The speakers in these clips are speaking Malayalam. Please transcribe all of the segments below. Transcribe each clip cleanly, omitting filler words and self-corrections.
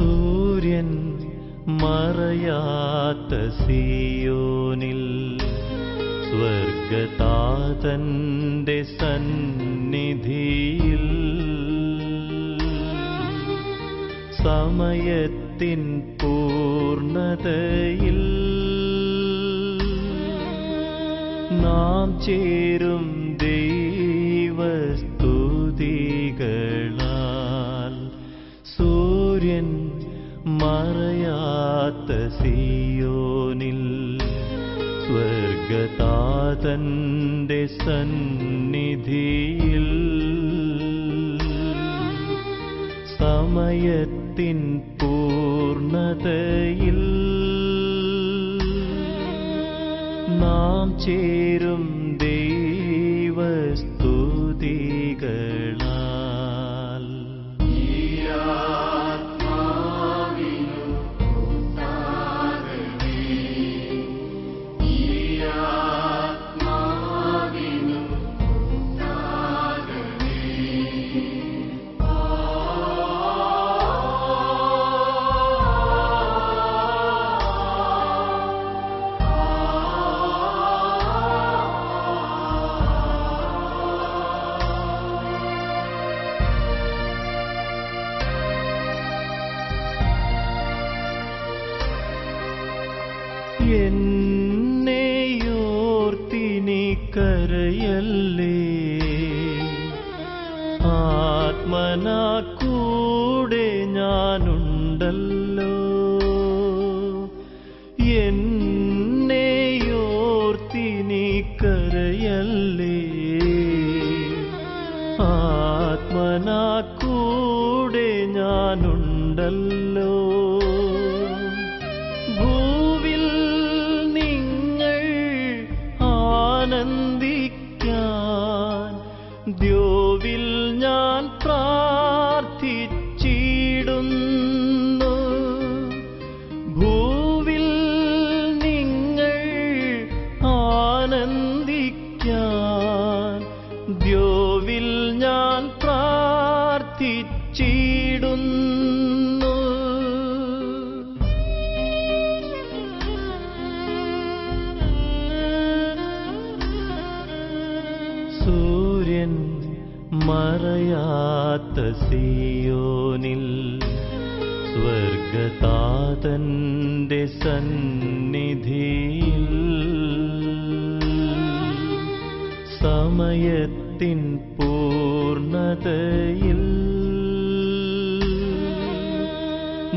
സൂര്യൻ മറയാത്ത സിയോനിൽ സ്വർഗതാതന്റെ സന്നിധിയിൽ സമയത്തിൻ പൂർണ്ണതയിൽ നാം ചേരും ദൈവസ്തുതികളാൽ. സൂര്യൻ മറയാത്ത സിയോനിൽ സ്വർഗതാതന്റെ സന്നിധിയിൽ സമയത്തിൻ പൂർണ്ണതയിൽ നാം ചേരും ദൈവസ്തുതികളാൽ. എന്നെയോർത്തിനി കരയല്ലേ, ആത്മനാ കൂടെ ഞാനുണ്ടല്ലോ. എന്നെയോർത്തിനി കരയല്ലേ, ആത്മനാ കൂടെ ഞാനുണ്ടല്ലോ. ഭൂവിൽ നിങ്ങൾ ആനന്ദിക്കാൻ ദ്യോവിൽ ഞാൻ പ്രാർത്ഥിച്ചിടുന്നു. ഭൂവിൽ നിങ്ങൾ ആനന്ദിക്കാൻ ദ്യോവിൽ ഞാൻ പ്രാർത്ഥിച്ചിടുന്നു. സൂര്യൻ മറയാത്ത സിയോനിൽ സ്വർഗതാതന്റെ സന്നിധിയിൽ സമയത്തിൻ പൂർണ്ണതയിൽ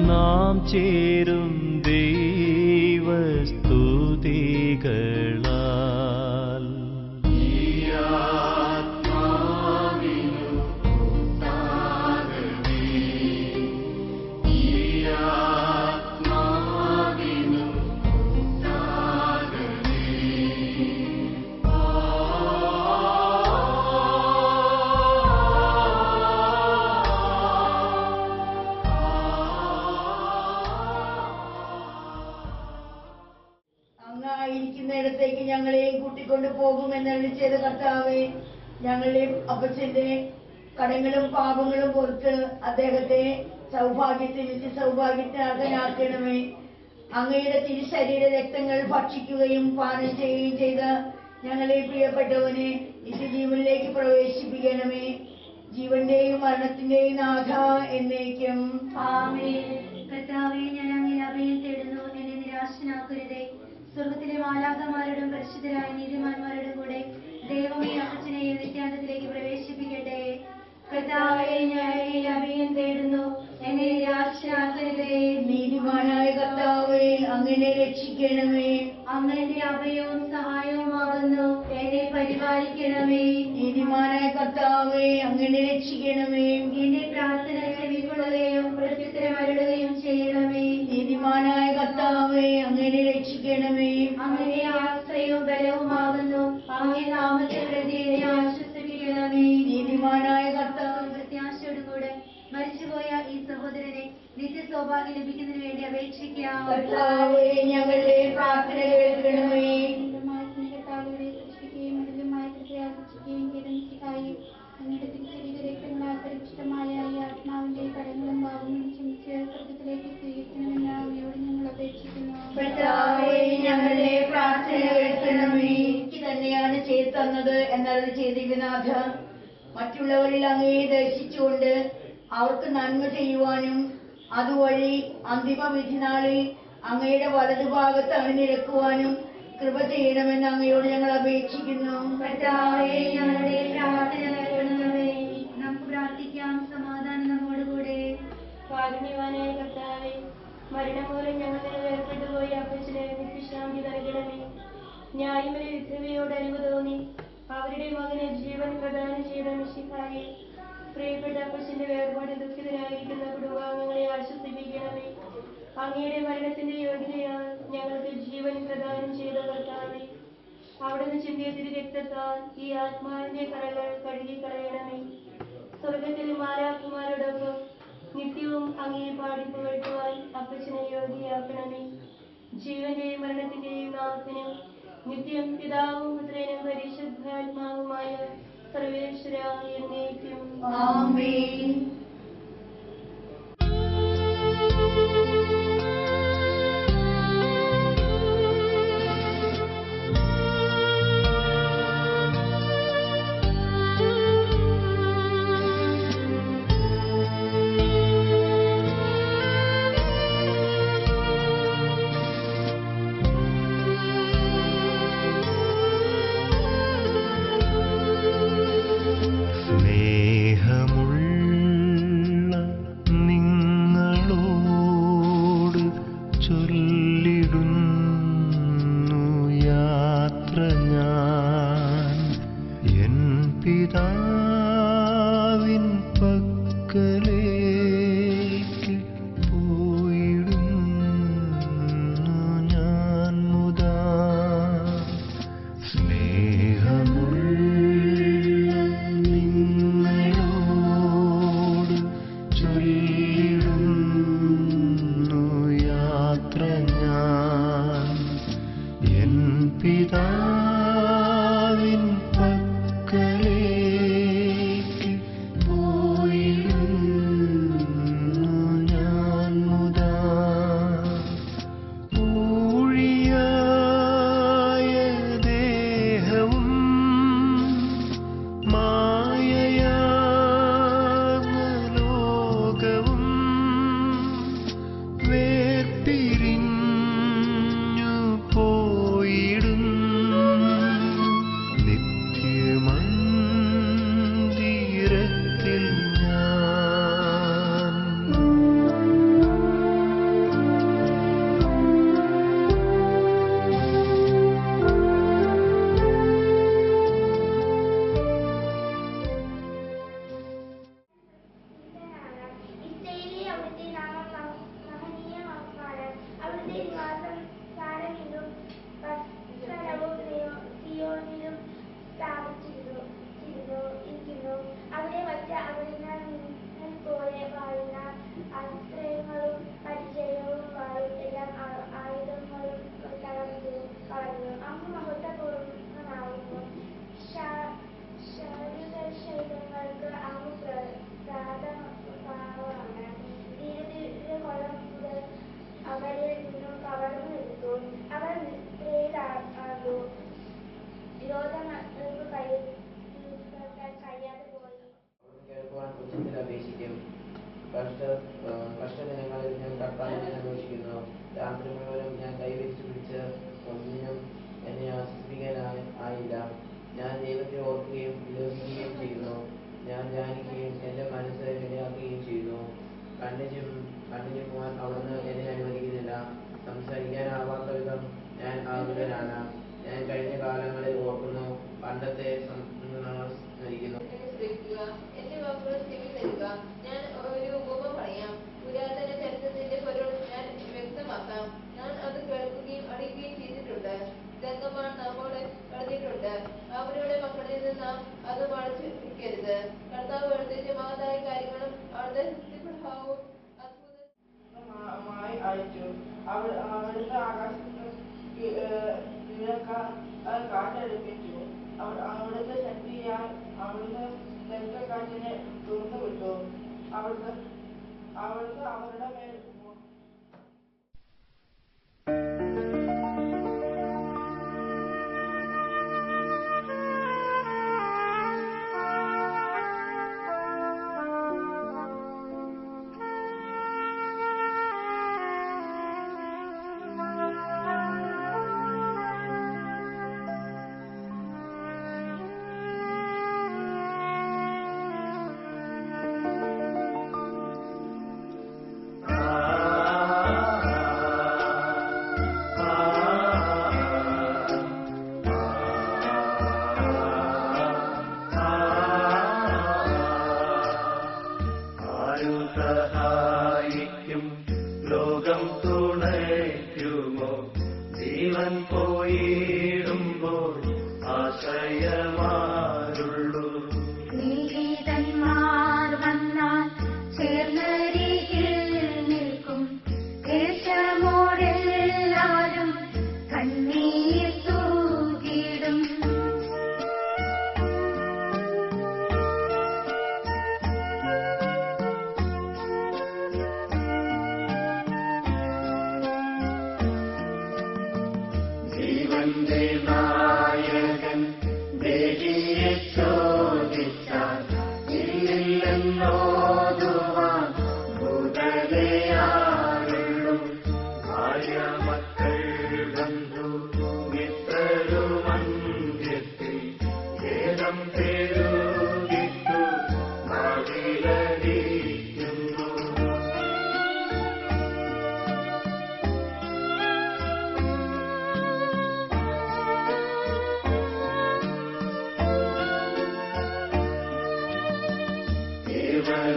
നാം ചേരും ദൈവസ്തുതികളാൽ. അങ്ങായിരിക്കുന്നിടത്തേക്ക് ഞങ്ങളെയും കൂട്ടിക്കൊണ്ടു പോകുമെന്നരുളി ചെയ്ത കർത്താവേ, ഞങ്ങളുടെയും അപ്പച്ചന്റെ കടങ്ങളും പാപങ്ങളും പുറത്ത് അദ്ദേഹത്തെ നിത്യസൗഭാഗ്യത്തിന് അർഹനാക്കണമേ. അങ്ങയുടെ തിരുശരീര രക്തങ്ങൾ ഭക്ഷിക്കുകയും പാനം ചെയ്യുകയും ചെയ്ത് ഞങ്ങളെ പ്രിയപ്പെട്ടവനെ നിത്യജീവനിലേക്ക് പ്രവേശിപ്പിക്കണമേ. ജീവന്റെയും മരണത്തിന്റെയും നാഥ എന്നേക്കും ആമേൻ. കർത്താവേ, ഞാൻ അങ്ങയിൽ അഭയം തേടുന്നു, എന്നെ നിരാശനാക്കരുതേ. സ്വർഗത്തിലെ മാലാഖമാരോടും പരിശുദ്ധരായ നീതിമാന്മാരോടും കൂടെ ദൈവമേ അപ്പച്ചനെയും നിത്യാനന്ദത്തിലേക്ക് പ്രവേശിപ്പിക്കട്ടെ. കർത്താവേ, ഞാൻ അങ്ങയിൽ അഭയം തേടുന്നു, എന്നെ നിരാശനാക്കരുതേ. നീതിമാനായ കർത്താവേ, അങ്ങനെ രക്ഷിക്കണമേ. അങ്ങ് എന്റെ അഭയവും സഹായവുമാകുന്നു, എന്നെ പരിപാലിക്കണമേ. നീതിമാനായ കർത്താവേ, അങ്ങനെ രക്ഷിക്കണമേ. എന്റെ പ്രാർത്ഥന ചെവിക്കൊള്ളുകയും പ്രത്യുത്തരമരുളുകയും ചെയ്യണമേ. നീതിമാനായ കർത്താവേ, അങ്ങനെ രക്ഷിക്കണമേ. അങ്ങനെ ആശ്രയവും ബലവുമാകുന്നു, അങ്ങേ നാമത്തെ പ്രതി എന്നെ ആശ്വസിപ്പിക്കണമേ. നീതിമാനായ കർത്താവ് പ്രത്യാശയോടുകൂടെ മരിച്ചുപോയ ഈ സഹോദരനെ നിത്യസൗഭാഗ്യം ലഭിക്കുന്നതിന് വേണ്ടി അപേക്ഷിക്കാം. കർത്താവേ, ഞങ്ങളുടെ പ്രാർത്ഥന കേൾക്കണമേ. കർത്താവിനെ സൃഷ്ടിക്കുകയും അതിലുമായ പ്രത്യാശിക്കുകയും ചെയ്തതായി അങ്ങയുടെ തിരിച്ചറിയ രക്തങ്ങളാൽ പരിശുദ്ധമായ ഈ ആത്മാവിന്റെ കടങ്ങളും ഭാവങ്ങളും ക്ഷമിച്ച് സ്വർഗത്തിലേക്ക് പ്രാർത്ഥന കേൾക്കണമേ. എനിക്ക് തന്നെയാണ് ചെയ്തു തന്നത് എന്നത് ചെയ്തിരുന്നാഥ. മറ്റുള്ളവരിൽ അങ്ങയെ ദർശിച്ചുകൊണ്ട് അവർക്ക് നന്മ ചെയ്യുവാനും അതുവഴി അന്തിമ വിധിനാളിൽ അങ്ങയുടെ വലതുഭാഗത്ത് അണിനിരക്കുവാനും കൃപ ചെയ്യണമെന്ന് അങ്ങയോട് ഞങ്ങൾ അപേക്ഷിക്കുന്നു. കർത്താവേ, ഞങ്ങളുടെ പ്രാർത്ഥന കേൾക്കണമേ. നമുക്ക് പ്രാർത്ഥിക്കാം. സമാധാനം നമ്മോടുകൂടെ. കാരുണ്യവാനായ കർത്താവേ, മരണം മൂലം ഞങ്ങൾ നിന്ന് വേർപെട്ടു പോയ അപ്പച്ചനെ നിത്യശാന്തി നൽകണമേ. ന്യായമൊരു വിധവയോട് അരിവ് തോന്നി അവരുടെ മകന് ജീവൻ പ്രദാനം ചെയ്ത മിശിഹായെ, പ്രിയപ്പെട്ട അപ്പച്ചന്റെ വേർപാട് ദുഃഖിതരായിരിക്കുന്ന കുടുംബാംഗങ്ങളെ ആശ്വസിപ്പിക്കണമേ. അങ്ങയുടെ മരണത്തിന്റെ യോഗ്യതയാൽ ഞങ്ങൾക്ക് ജീവൻ പ്രദാനം ചെയ്ത കർത്താവേ, അവിടുന്ന് ചിന്തിയ തിരു രക്തത്താൽ ഈ ആത്മാവിന്റെ കറകൾ കഴുകിക്കളയണമേ. സ്വർഗത്തിൽ മാലാഖമാരോടൊപ്പം നിത്യവും അങ്ങയെ പാടിപ്പുകഴ്ത്തുവാൻ അപ്പച്ചനെ യോഗ്യയാക്കണമേ. ജീവന്റെയും മരണത്തിന്റെയും നാഥനും നിത്യം പിതാവും പുത്രനും പരിശുദ്ധാത്മാവുമായ സർവേശ്വര എന്നേക്കും ആമേൻ. സ്നേഹമുള്ള നിങ്ങളോട് ചൊല്ലിടുന്നു യാത്ര ഞാൻ എൻ പിതാവിൻ പക്കലേക്ക് പോയിടുന്നു ഞാൻ മുതാ. സ്നേഹമുള്ള നിങ്ങളോട് ചൊല്ലിടുന്നു യാത്ര ഞാൻ എൻ പിതാവിൻ പക്കലേക്ക് പോയിടുന്നു ഞാൻ മുതാ. ഊഴിയായ ദേഹവും മായയാർന്ന ലോകവും വേർപിരിഞ്ഞു പോയിടുന്നു നിത്യമന്ദിരത്തിൽ ഞാൻ. ഇസ്രായേലിലെ അവിടുത്തെ നാമം മഹനീയമാണ്. അവിടുത്തെ നിവാസം സ്ഥാനമെന്നും സ്ഥലവും സിയോനിലും സ്ഥാപിച്ചിരിക്കുന്നു. അവിടെ വച്ച് അവിടുന്ന് മിന്നൽ പോലെ വാഴുന്ന ആശ്രയങ്ങളും പരിചയവും വാഴും എല്ലാം ആയുധങ്ങളും തകർത്തു കളഞ്ഞു. അങ്ങ് മഹത്വപൂർണ്ണനാകുന്നു. ശൈലങ്ങൾക്ക് അങ്ങ് പ്രാതഭാവമാണ്. കൊളം മുതൽ അവരിൽ നിന്നും കവർന്നെടുത്തു. അവർ നിദ്രയിലാകൂ. വിരോധങ്ങൾക്ക് കഴിയാതെ പോയി. കേൾക്കുവാൻ ഉച്ചത്തിൽ അപേക്ഷിക്കും. കഷ്ടദിനങ്ങളിൽ ഞാൻ കർത്താവിനെ അന്വേഷിക്കുന്നു. രാത്രി മുഴുവനും ഞാൻ കൈവരിച്ചു പിടിച്ച് ഒന്നിനും എന്നെ ആശ്വസിപ്പിക്കാൻ ആയില്ല. ഞാൻ ദൈവത്തെ ഓർക്കുകയും വിലോപിക്കുകയും ചെയ്യുന്നു. ഞാൻ ധ്യാനിക്കുകയും എൻ്റെ മനസ്സ് ഇടയാക്കുകയും ചെയ്യുന്നു. കണ്ണു ചിമ്മുവാൻ അവിടുന്ന് എന്നെ അനുവദിക്കുന്നില്ല. സംസാരിക്കാനാവാത്ത വിധം ഞാൻ ആകുലനാണ്. ഞാൻ കഴിഞ്ഞ കാലങ്ങളിൽ ഓർക്കുന്നു, പണ്ടത്തെ സ്മരിക്കുന്നു. എന്റെ വാക്കുകൾ ചെവി തരിക. ഞാൻ ഒരു ഉപമ പറയാം. പുരാതന ചരിത്രത്തിന്റെ പൊരുൾ ഞാൻ വ്യക്തമാക്കാം. ഞാൻ അത് കേൾക്കുകയും അറിയുകയും ചെയ്തിട്ടുണ്ട്. ഗംഗമാൻ നമ്മോട് പറഞ്ഞിട്ടുണ്ട്, അവരുടെ മക്കളിൽ നിന്ന് നാം അത് മറച്ചു വെക്കരുത്. കർത്താവ് എഴുതിച്ച മഹത്തായ കാര്യങ്ങളും അവിടുത്തെ പ്രഭാവവും അത്ഭുതമായി അയച്ചു. അവിടുന്ന് ആകാശത്ത് കാറ്റടിപ്പിച്ചു. അവിടുത്തെ ശക്തിയാൽ അവിടുന്ന് നെൽക്കാറ്റിനെ തുറന്നു വിട്ടു. അവിടുന്ന് അവരുടെ മേൽ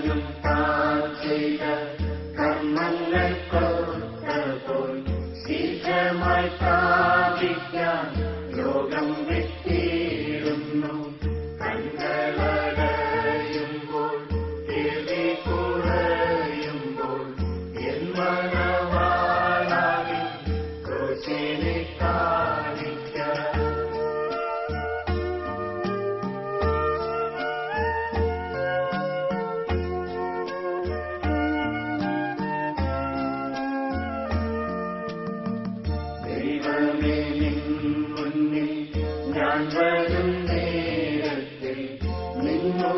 ജീവനും താൻ ചെയ്ത കർമ്മങ്ങൾക്കൊത്തപ്പോൾ ശീഘ്രമായി പ്രാപിക്കാൻ ലോകം വിട്ടിടുന്നു. കണ്ണടയുമ്പോൾ കേൾവി കുറയുമ്പോൾ എൻ മനവാളാകിൽ ക്രൂശിനെ കാണിക്കാം. ദൈവമേ നിൻ മുന്നിൽ ഞാൻ വരും നേരത്തിൽ നിൻമുഖവാത്സല്യം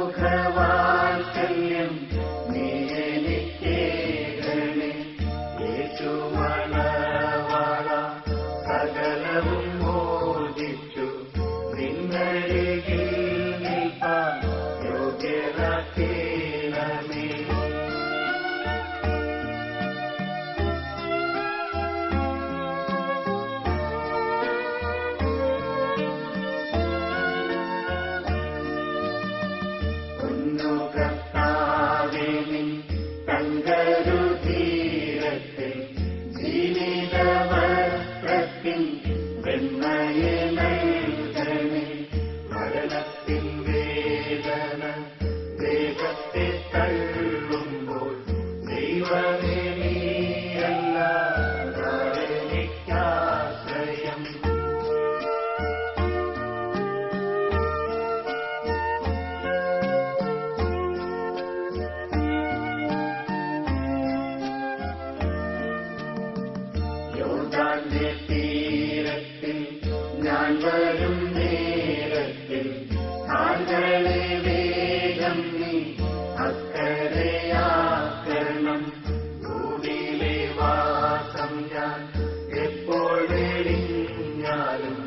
നീ എനിക്കേകണേ. യേശു മണവാള സകലവും മോചിച്ചു നിന്നരികിൽ നിൽപ്പാൻ യോഗ്യനാക്കേണമേ. കർത്താവേ നിൻ തങ്കരുധീരത്തിൽ ജീവിതവസ്ത്രത്തിൻ വെണ്മയെ നൽകണേ. മരണത്തിൻ വേദന ദേഹത്തെ തള്ളുമ്പോൾ ദൈവമേ നീയല്ലാതെ എനിക്കാശ്രയം. യോർദാന്റെ തീരത്തിൽ ഞാൻ വരും നേരത്തിൽ കാൽകളെ വേഗം നീ അക്കരയാക്കണം. ഭൂമിയിലെ വാസം ഞാൻ എപ്പോൾ വെടിഞ്ഞാലും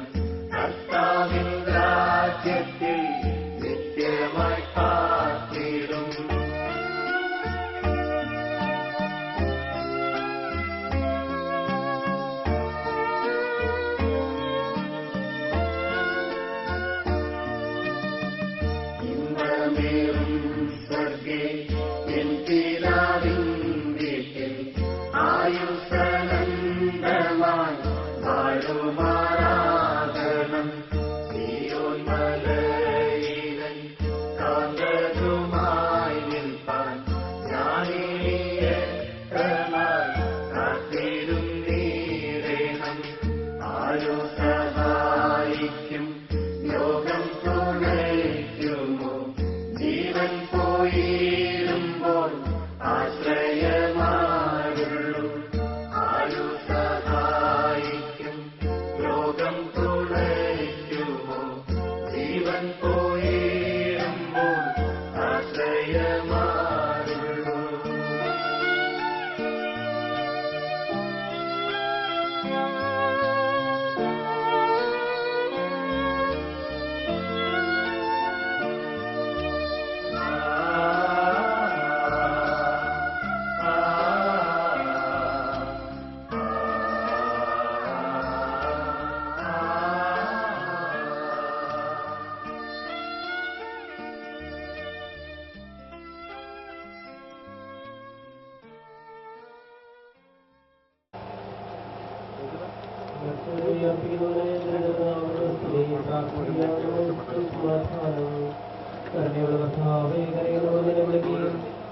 കർത്താവിൻ രാജ്യത്തിൽ നിത്യമായി കാത്തിടും. ഇന്ദ്രമേറും സ്വർഗേ എൻ പിതാവിൻ വീട്ടിൽ ആയുസ്സനന്തമായി വാഴുമാറാകണം. സീയോൻ മലയിലൻ കാന്തരുമായി നിൽപ്പാൻ ഞാനിനി എത്ര നാൾ കാത്തിരുന്നീരേണം. ആരു സഹായിക്കും ലോകം തുണയ്ക്കുമോ? ജീവൻ പോയിടുമ്പോൾ ആശ്രയമാരുള്ളൂ. ആരു സഹായിക്കും ലോകം തുണയ്ക്കുമോ? ജീവൻ പോയിടുമ്പോൾ ആശ്രയമാരുള്ളൂ.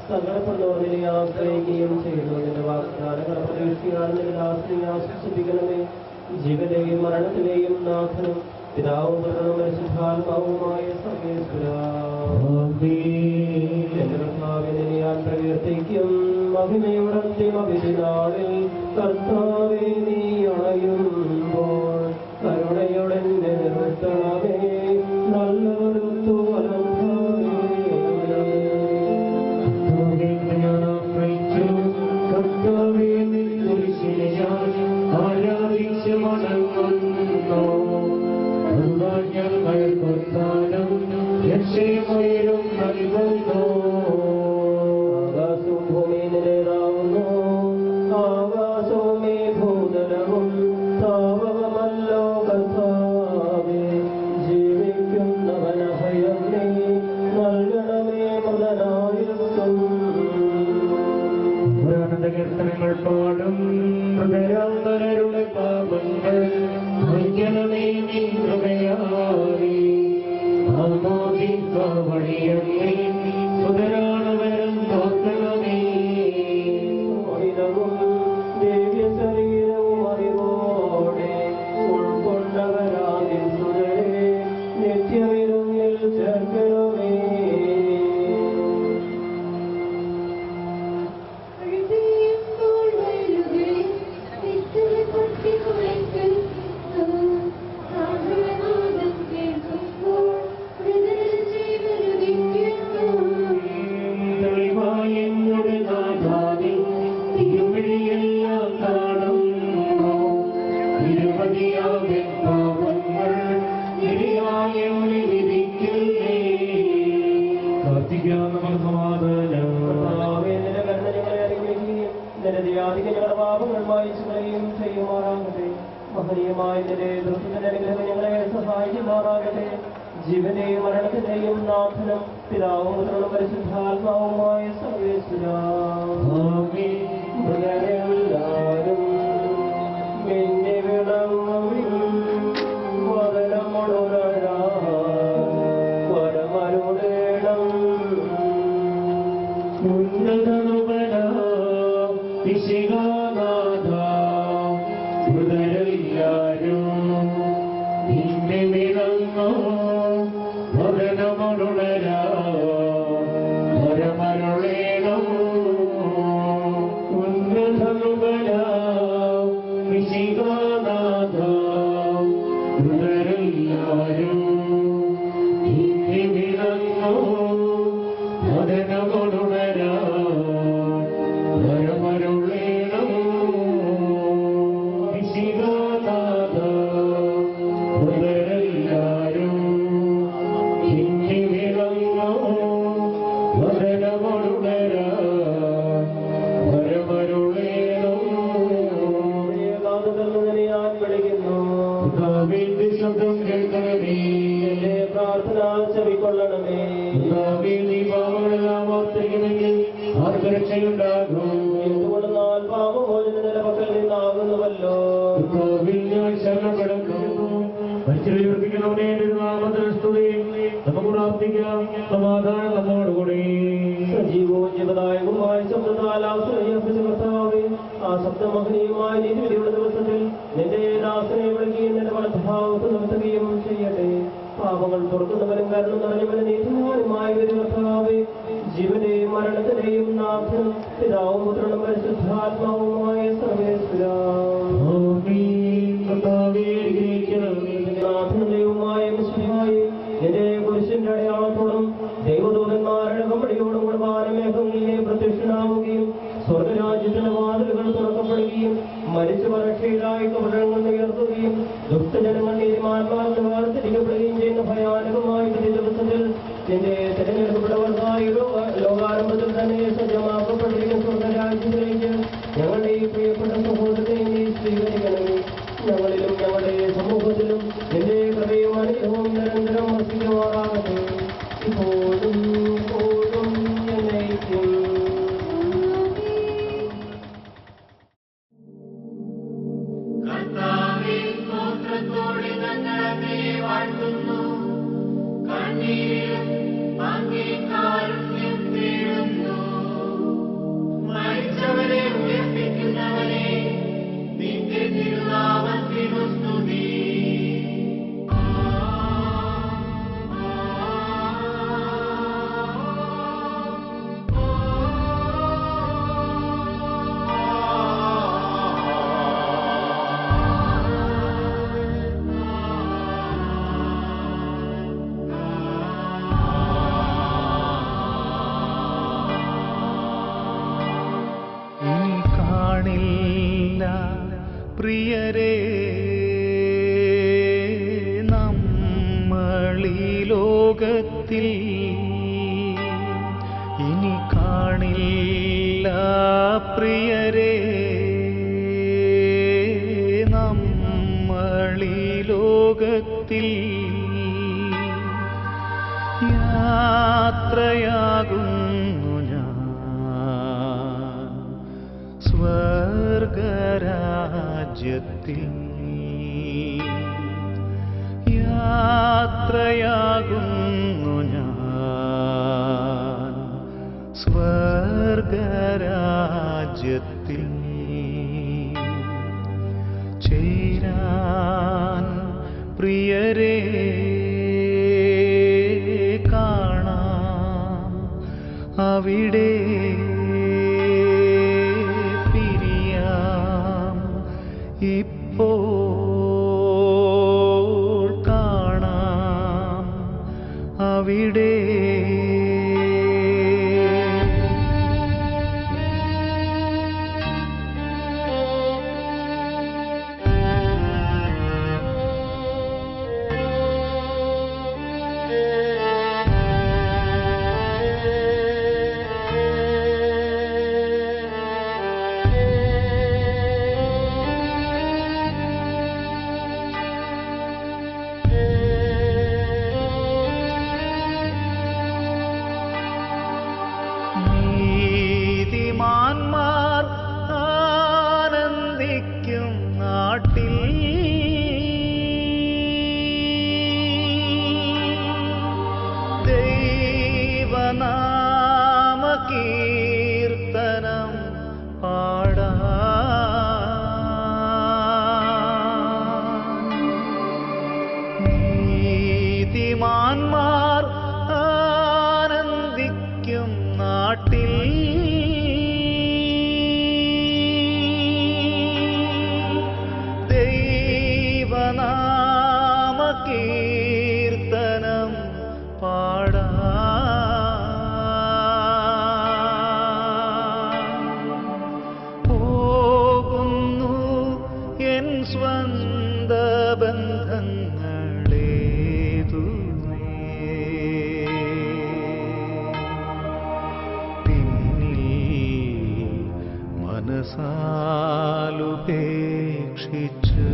സങ്കടപ്പെടുന്നവരെ ആശ്രയിക്കുകയും ചെയ്യുന്നതിന്റെ വാഗ്ദാനങ്ങൾ പ്രതീക്ഷിക്കുകയാണെന്ന് ആശ്വസിപ്പിക്കണമേ. ജീവന്റെയും മരണത്തിലെയും നാഥനും പിതാവും പുത്രനും പരിശുദ്ധാത്മാവുമായ സർവേശ്വരാ, എന്റെ കർത്താവിനെ ഞാൻ പ്രകീർത്തിക്കും. മഹിമയുടെ അന്തിമവിധിനാളിൽ കർത്താവേ നീ അണയുമ്പോൾ കരുണയോടെ നിർത്തണമേ. നല്ലൊരു ആരാധിച്ച് മടങ്ങുന്നു. ഞങ്ങൾ കൊത്താനും രക്ഷയും നൽകുന്നു. ആകാശവും ഭൂമിയിലേതാവുന്നു. ആകാശവും ഈ ഭൂതലവും താവകമല്ലോ കർത്താവേ. ജീവിക്കുന്നവനഭയം നീ നൽകണമേ മുതലായുക്തം. വഴിയങ്ങി സുതരാണവരും നോക്കണമേ. ദിവ്യ ശരീരവും അറിവോടെ ഉൾക്കൊണ്ടവരാതിൽ സുതരെ നിത്യവിരുന്നിൽ ചേർക്കണമേ. തെളിവായെന്നുടെ നാഥാവിൽ തിരുവഴിയെല്ലാം കാണുന്നു. നിരവധിയാവിൻ പാപങ്ങൾ നിരയായെന്നെ വിധിക്കില്ലേ. പ്രാർത്ഥിക്കാം നമ്മൾ സമാധാനം. ഞങ്ങളുടെ പാപങ്ങൾ വായിച്ചുകയും ചെയ്യുമാറാകട്ടെ. മഹനീയമായ നിന്റെ ദൃശ്യത്തിന്റെ അനുഗ്രഹം ഞങ്ങളെ സഹായിക്കുമാറാകട്ടെ. ജീവനെയും മരണത്തിന്റെയും നാഥനും പിതാവും പുത്രനും പരിശുദ്ധാത്മാവുമായ സർവേശ്വരാ, മൃഗരെല്ലാരും മിന്നി വിളങ്ങും വദനമൊടുരാ വരമരുടേണം. ഉന്നതനുപരാ വിശികാനാഥ മൃതരെല്ലാരും നിന്നെ വിളങ്ങോ വദനമൊടുണരാ വരമരുളേണം. ഉന്നതനുപരാ വിശികാനാഥ മൃതരെല്ലാരും നിന്നെ വിളങ്ങോ വദനമൊടുണരാ വരമരുളേണം. വിശികാനാഥ മൃതരെല്ലാരും നിന്നെ വിളങ്ങോ വദനമൊടുണരാ വരമരുളേണം. ഞാൻ വിളിക്കുന്നു, കർത്താവിന്റെ ശബ്ദം കേൾക്കണമേ. എന്റെ പ്രാർത്ഥന ചെവിക്കൊള്ളണമേ. കർത്താവേ, നീ പാപങ്ങളെല്ലാം ഓർത്തിരിക്കുമെങ്കിൽ ആർക്ക് രക്ഷയുണ്ടാകും? എന്തുകൊണ്ടെന്നാൽ പാപമോചന നിലപക്കൽ നിന്നാകുന്നുവല്ലോ. കർത്താവിൽ ഞാൻ ശരണപ്പെടുന്നു. മരിച്ചവരെ ഉയർപ്പിക്കണമേ. തിരുനാമത്തിൽ സ്തുതി. നമുക്ക് പ്രാർത്ഥിക്കാം. സമാധാനം നമ്മോടുകൂടി. സജീവവും ജീവദായകവുമായ ശബ്ദത്താൽ ആശ്രയിച്ച കർത്താവേ, ആ ശബ്ദമഹനീയമായ നീതിയുടെ ദിവസത്തിൽ നിന്റെ ദാസനെ വിളിക്കുകയും നിന്റെ വലഭാവത്ത് നിർത്തുകയും ചെയ്യട്ടെ. പാപങ്ങൾ പുറത്തുന്നവരും കരുണ നിറഞ്ഞവനും നീതിമാനുമായ ഒരു കർത്താവേ, ജീവന്റെയും മരണത്തിന്റെയും നാഥനും പിതാവും പുത്രനും പരിശുദ്ധാത്മാവുമായ സർവേശ്വരാ, നാഥനയുമായ മിശിഹായേ, നിന്റെ കുരിശിന്റെ അടയാളത്തോടും ദൈവദൂതന്മാരുടെ കമ്പടിയോടും കുർബാനമേഘങ്ങളിലെ പ്രത്യക്ഷനാവുകയും സ്വർഗരാജ്യത്തിന്റെ വാതിലുകൾ തുറക്കപ്പെടുകയും മരിച്ചവർ രക്ഷയിലായി കപടങ്ങൾ ഉയർത്തുകയും ദുഷ്ടജനങ്ങൾ നീതിമാന്മാർക്ക് വേർതിരിക്കപ്പെടുകയും ചെയ്യുന്ന ഭയാനകമായ ഈ ദിവസത്തിൽ നിന്റെ തിരഞ്ഞെടുക്കപ്പെട്ടവർക്കായി ലോകാരംഭത്തിൽ തന്നെ സജ്ജമാക്കപ്പെട്ടിരിക്കുന്ന സ്വർഗരാജ്യത്തിലേക്ക് ഞങ്ങളുടെ ഈ പ്രിയപ്പെട്ട സഹോദരനെ നീ സ്വീകരിക്കണമേ. ഞങ്ങളിലും ഞങ്ങളുടെ സമൂഹത്തിലും നിന്റെ കൃപയും അനുഗ്രഹവും നിരന്തരം വസിക്കുമാറാകട്ടെ, ഇപ്പോഴും എപ്പോഴും എന്നേക്കും. കർത്താവേ, സ്തോത്രത്തോടെ ഞങ്ങൾ അങ്ങയെ വാഴ്ത്തുന്നു. കണ്ണീരിലും അങ്ങേ കാരുണ്യം തേടുന്നു. മരിച്ചവരെ ഉയർപ്പിക്കുന്നവരെ നിന്റെ തിരുനാമത്തിനു സ്തുതി. ഇനി കാണില്ല പ്രിയരേ നമ്മളീ ലോകത്തിൽ, ഇനി കാണില്ല പ്രിയരേ നമ്മളീ ലോകത്തിൽ. യാത്രയാകുന്നു ഞാൻ സ്വർഗരാജ്യത്തിൽ, യാത്രയാകുന്നു ഞാൻ രാജ്യത്തിൽ ചേരാൻ പ്രിയരെ കാണാം അവിടെ പിരിയാം ഇപ്പോൾ കാണാം അവിടെ നീതിമാന്മാർ ആനന്ദിക്കും നാട്ടിൽ ദൈവനാമ കീർത്തനം നീതിമാന്മാർ ആനന്ദിക്കും നാട്ടിൽ ദൈവനാമ കീർത്തനം പോകുന്നു എൻ സ്വന്ത ബന്ധങ്ങളേതുമേ പിന്നിൽ മനസാലുപേക്ഷിച്ച്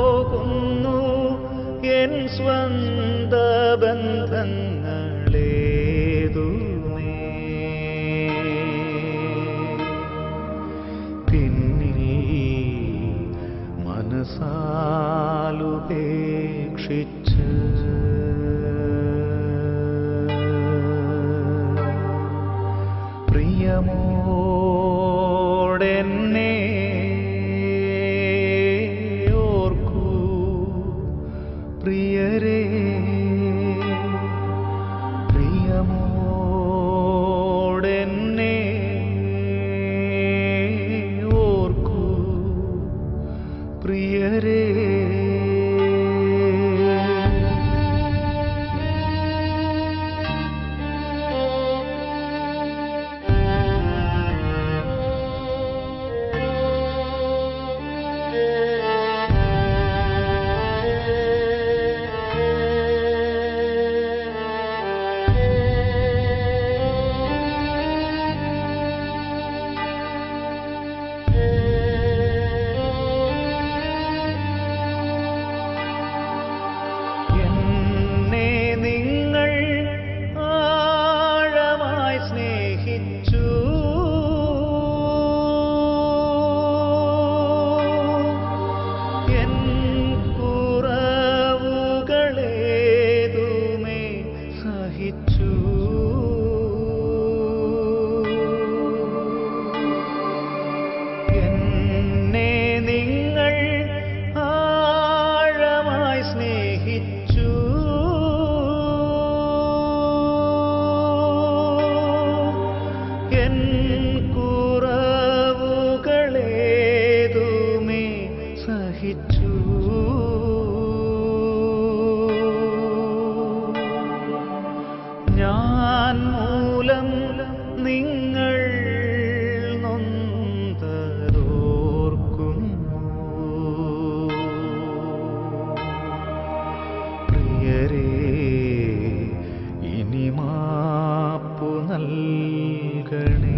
പോകുന്നു എൻ സ്വന്ത ബന്ധങ്ങളേതുമേ പിന്നിൽ മനസാലുപേക്ഷിച്ച് പ്രിയമോടെന്നെ ഓർക്കൂ പ്രിയരേ പ്രിയമോടെന്നെ ഓർക്കൂ പ്രിയരേ എന്നെ നിങ്ങൾ ആഴമായി സ്നേഹിച്ചു എൻ കുറവുകളേതുമേ സഹിച്ചു എന്നെ നിങ്ങൾ ആഴമായി സ്നേഹിച്ചു എൻ കുറവുകളേതുമേ സഹിച്ചു ഞാൻ മൂലം നിങ്ങൾ നൊന്തതോർക്കുന്നു പ്രിയരേ ഇനി മാപ്പു നൽകണേ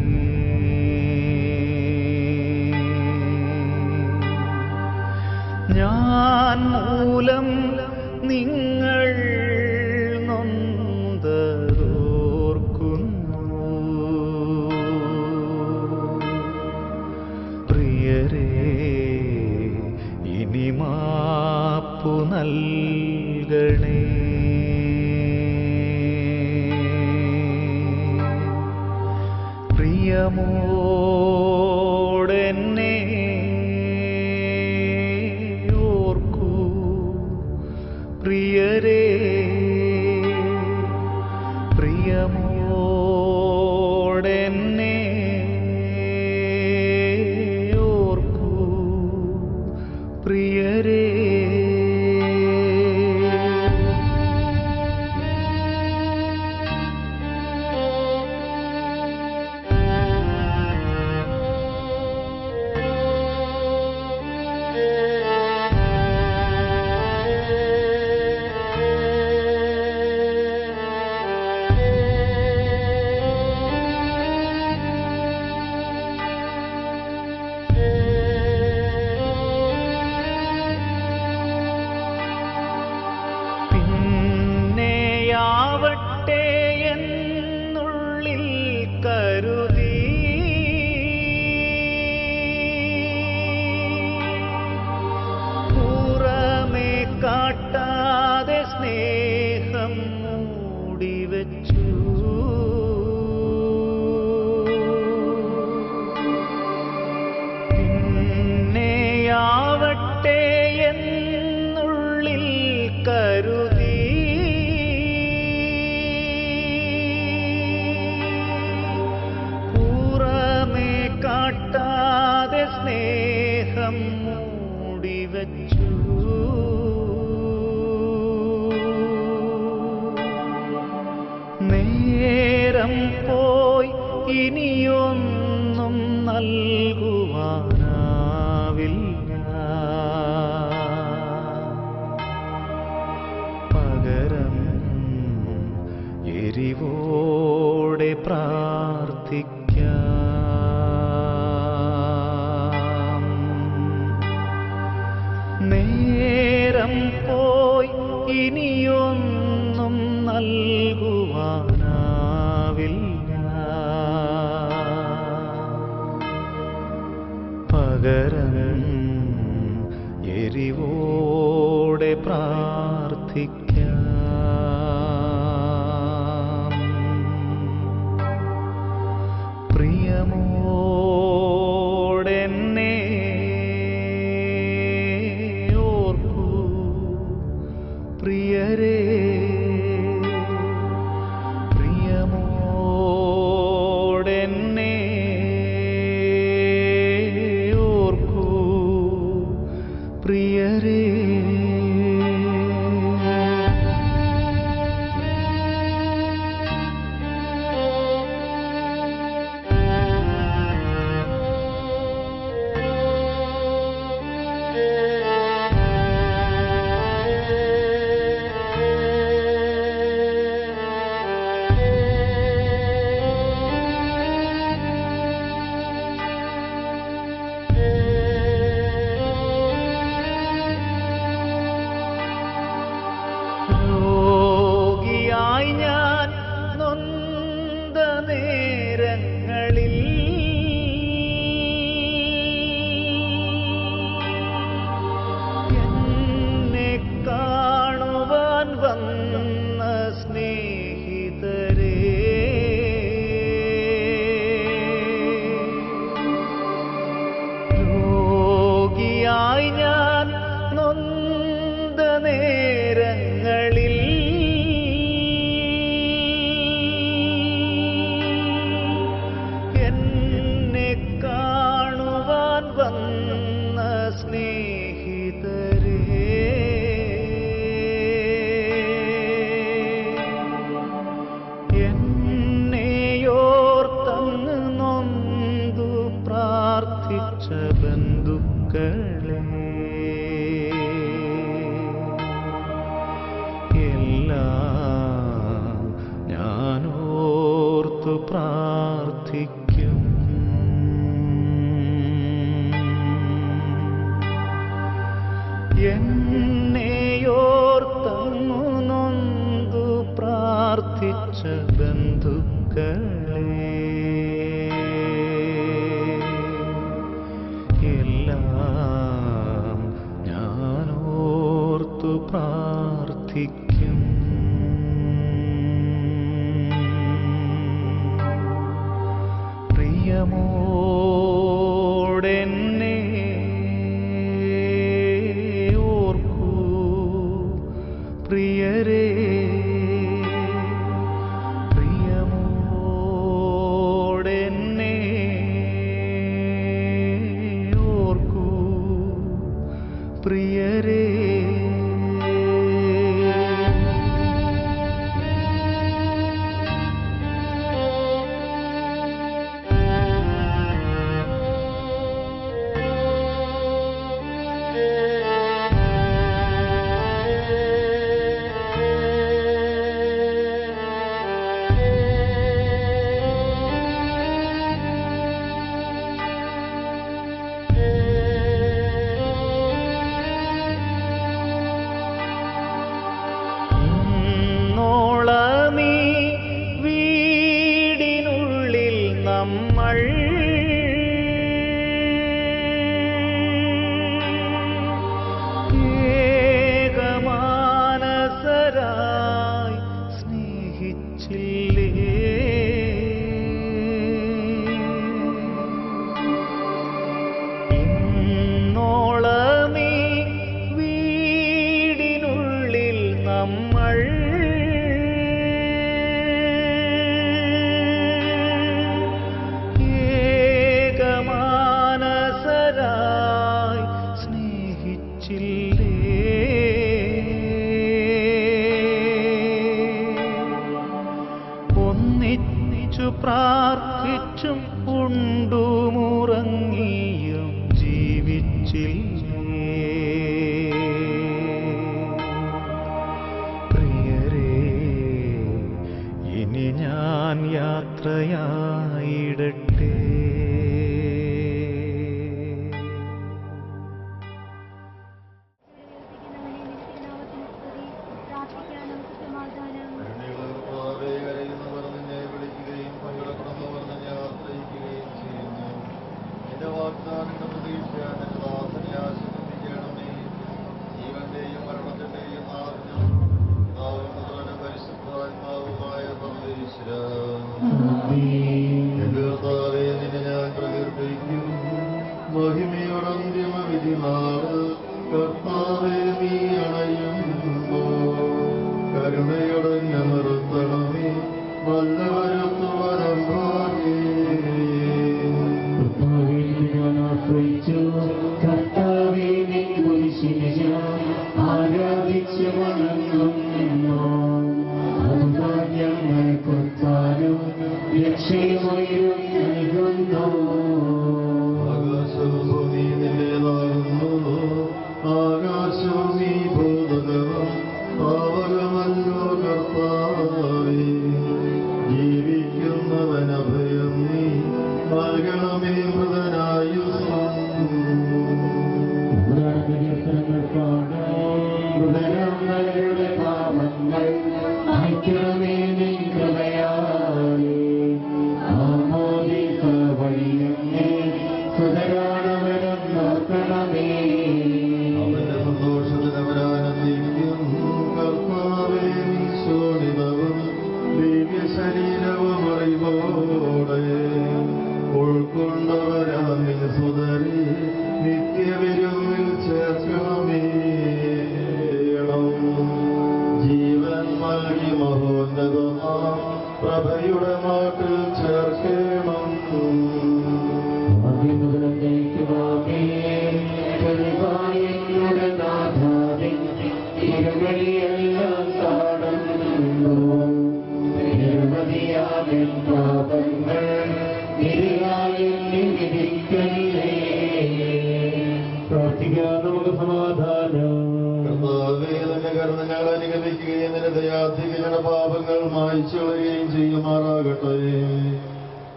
ഞാൻ മൂലം നിങ്ങൾ നൊന്തതോർക്കുന്നു പ്രിയരേ ഇനി മാപ്പു നൽകണേ പ്രിയമോടെന്നെ ഓർക്കൂ പ്രിയരേ, പ്രിയമോടെന്നെ ഓർക്കൂ പ്രിയരേ. പിന്നെയാവട്ടെ എന്നുള്ളിൽ കരുതി പുറമേ കാട്ടാതെ സ്നേഹം മൂടിവെച്ചു. പിന്നെയാവട്ടെ എന്നുള്ളിൽ കരുതി പുറമേ കാട്ടാതെ സ്നേഹം മൂടിവെച്ചു. നേരം പോയി ഇനിയൊന്നും നൽകുവാനാവില്ല. പകരം എരിവോടെ പ്രാർത്ഥിക്കാം. നേരം പോയി ഇനിയൊന്നും നൽകുവാനാവില്ല. പകരം എരിവോടെ പ്രാർത്ഥിക്കാം. പ്രിയമോടെന്നെ ഓർക്കൂ പ്രിയരേ, പ്രിയമോടെന്നെ ഓർക്കൂ പ്രിയരേ. രോഗിയായി ഞാൻ നൊന്ത നേരങ്ങളിൽ എന്നെ കാണുവാൻ വന്ന സ്നേഹിതരേ, രോഗിയായി ഞാൻ നൊന്ത നേരങ്ങളിൽ എന്നെ കാണുവാൻ വന്ന സ്നേഹിതരേ, എന്നെയോർത്തങ്ങ് നൊന്തു പ്രാർത്ഥിച്ച ബന്ധുക്കളെ, എല്ലാം ഞാനോർത്തു പ്രാർത്ഥിക്കും. എന്നെയോർത്തങ്ങു നൊന്തു പ്രാർത്ഥിച്ച ബന്ധുക്കളെ, എല്ലാം ഞാനോർത്തു പ്രാർത്ഥിക്കും. പ്രിയമോടെന്നെ പ്രാർത്ഥിച്ചും ഉണ്ടുമുറങ്ങിയും ജീവിച്ചില്ലേ പ്രിയരേ, ഇനി ഞാൻ യാത്രയായിടട്ടെ.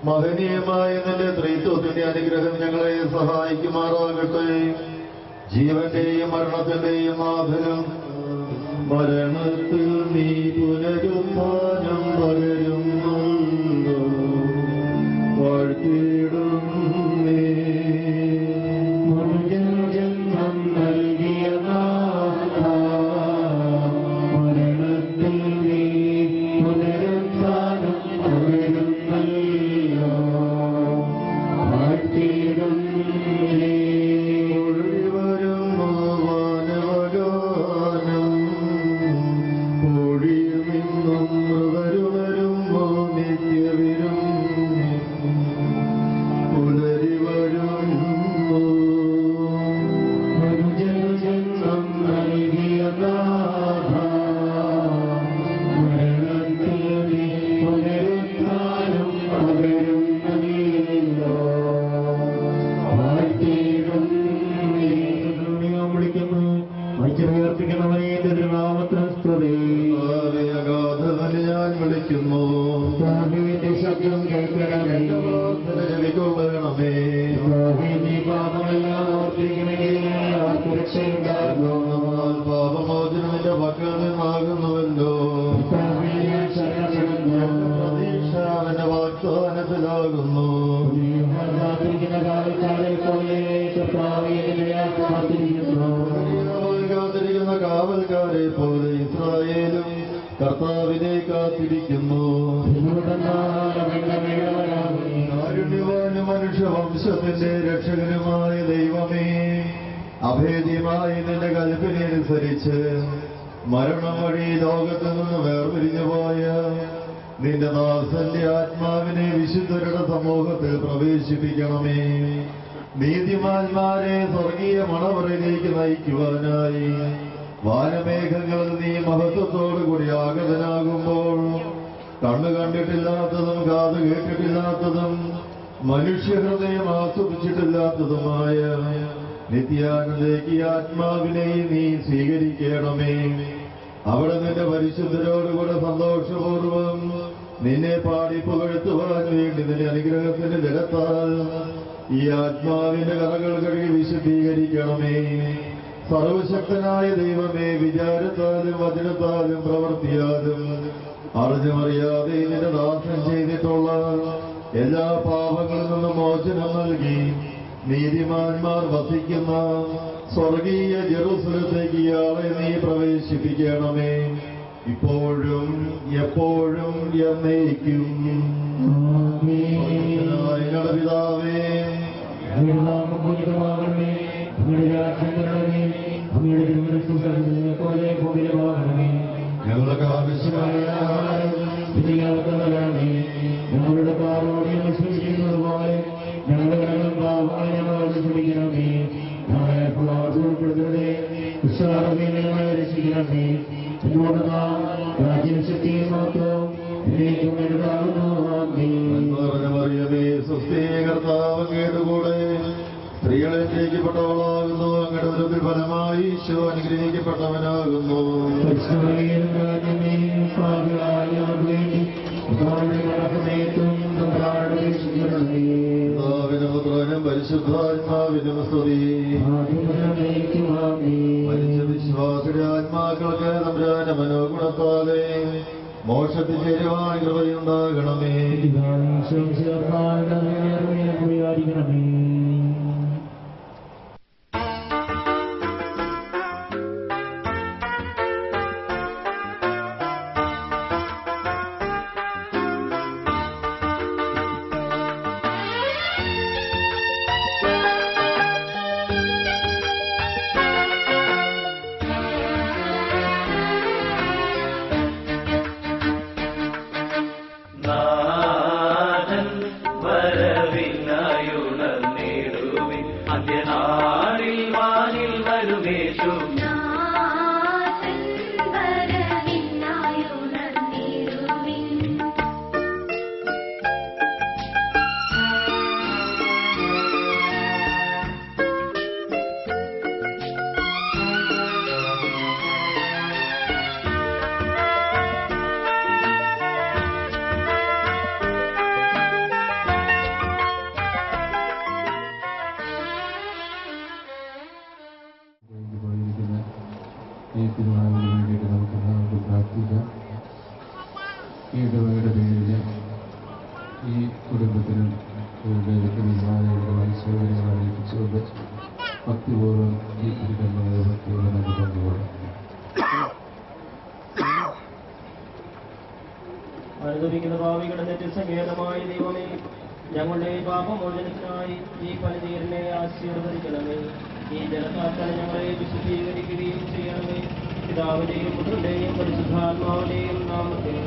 മഹനീയമായ നിന്റെ ത്രിത്വത്തിന്റെ അനുഗ്രഹം ഞങ്ങളെ സഹായിക്കുമാറാകട്ടെ. ജീവന്റെയും മരണത്തിന്റെയും നാഥനും മരണത്തിൽ നീ പുനരുത്ഥാനം പകരുന്നുണ്ടോ വാഴ്ത്തിയിടും നീ ജന്മം നൽകിയ മരണത്തിൽ നീ പുനരുത്ഥാനം പകരുന്നല്ലോ വാഴ്ത്തിയിടും നീ ഒഴിവരും മാനവഗാനം ഒഴിയിൽ നിന്നും മൃതരുവരുമോ നിത്യവിരും പുലരി വരുന്നു ജന്മം നൽകിയ മരണത്തിൽ നീ പുനരുത്ഥാനം പകരുന്നല്ലോ വാഴ്ത്തിയിടും നീ വിളിക്കുന്നു വൈദ്യുതീകരണമേ തിരുനാമത്തിന് സ്തുതി. ഞാൻ വിളിക്കുന്നു ശബ്ദം കേൾക്കണമേ ലഭിക്കൊള്ളണമേ നീ പാപമെല്ലാം ഓർത്തിരിക്കണമെങ്കിൽ സുരക്ഷയുണ്ടാകുന്നു. പാപമോചനത്തിന്റെ പക്കൽ നിന്നാകുന്നുവല്ലോ പ്രതീക്ഷ അവന്റെ വാഗ്ദാനത്തിലാകുന്നു. കാത്തിരിക്കുന്ന കാവൽക്കാരെ പോലെ ഇസ്രായേലും കർത്താവിനെ കാത്തിരിക്കുന്നു. കാരുണ്യവാനും മനുഷ്യവംശത്തിന്റെ രക്ഷകനുമായ ദൈവമേ, അഭേദ്യമായി നിന്റെ കൽപ്പനയനുസരിച്ച് മരണം വഴി ലോകത്ത് നിന്ന് വേർപിരിഞ്ഞു പോയ നിന്റെ ദാസന്റെ ആത്മാവിനെ വിശുദ്ധരുടെ സമൂഹത്തിൽ പ്രവേശിപ്പിക്കണമേ. നീതിമാന്മാരെ സ്വർഗീയ മണവറയിലേക്ക് നയിക്കുവാനായി വാനമേഘങ്ങളിൽ നീ മഹത്വത്തോടുകൂടി ആഗതനാകുമ്പോൾ കണ്ണ് കണ്ടിട്ടില്ലാത്തതും കാത് കേട്ടിട്ടില്ലാത്തതും മനുഷ്യഹൃദയം ആസ്വദിച്ചിട്ടില്ലാത്തതുമായ നിത്യാനന്ദേക്ക് ആത്മാവിനെ നീ സ്വീകരിക്കണമേ. അവിടെ നിന്റെ പരിശുദ്ധരോടുകൂടെ സന്തോഷപൂർവം നിന്നെ പാടി പുകഴ്ത്തുവാൻ വേണ്ടി നിന്റെ അനുഗ്രഹത്തിന്റെ ജലത്താൽ ഈ ആത്മാവിന്റെ കഥകൾ കഴുകി വിശുദ്ധീകരിക്കണമേ. സർവശക്തനായ ദൈവമേ, വിചാരത്താലും വചനത്താലും പ്രവൃത്തിയാലും അറിഞ്ഞുമറിയാതെ നിന്റെ ദാസൻ ചെയ്തിട്ടുള്ള എല്ലാ പാപങ്ങളിൽ നിന്നും മോചനം നൽകി നീതിമാന്മാർ വസിക്കുന്ന സ്വർഗീയ ജെറുസലത്തേക്ക് ഇയാളെ നീ പ്രവേശിപ്പിക്കണമേ, ഇപ്പോഴും എപ്പോഴും എന്നേക്കും. ഞങ്ങളുടെ പിതാവേ, ഞങ്ങൾക്ക് ആവശ്യമായ ഞങ്ങളുടെ പാപങ്ങളെ സൂക്ഷിക്കുന്നതുപോലെ ഞങ്ങളുടെ പാപങ്ങളെ ക്ഷമിക്കണമേ. ഞങ്ങളെ ഉൾപ്പെടുത്തരുതേ, ഉത്സാഹമേ രക്ഷിക്കണമേ. രാജ്യം ശക്തിയും മാത്രം മറിയമേ, സ്വസ്ഥീകർത്താവ് കേടുകൂടെ സ്ത്രീകൾ അനുഗ്രഹിക്കപ്പെട്ടവളാകുന്നു. അങ്ങയുടെ ഉദരത്തിൽ ഫലമായി ഈശോ അനുഗ്രഹിക്കപ്പെട്ടവനാകുന്നു. പുത്രനും പരിശുദ്ധാത്മാവിനും സ്തുതി. മരിച്ച വിശ്വാസിയുടെ ആത്മാക്കൾക്ക് തമ്പുരാന്റെ മനോഗുണത്താലെ മോക്ഷത്തിൽ ചേരുവാൻ കൃപയുണ്ടാകണമേ. ഭക്തിപൂർവ്വം ഈ തിരുക്കന്മകളെ ഭക്തിപൂർവ്വം നമുക്ക് പങ്കുകൊള്ളാം. അനുദപിക്കുന്ന ഭാവികളുടെ തെറ്റിസങ്കേതമായ ദൈവമേ, ഞങ്ങളുടെ പാപമോചനത്തിനായി ഈ പനിനീരിനെ ആശീർവദിക്കണമേ. ഈ ജലത്താൽ ഞങ്ങളെ വിശുദ്ധീകരിക്കുകയും ചെയ്യണമേ. പിതാവിന്റെയും പുത്രന്റെയും പരിശുദ്ധാത്മാവിന്റെയും നാമത്തിൽ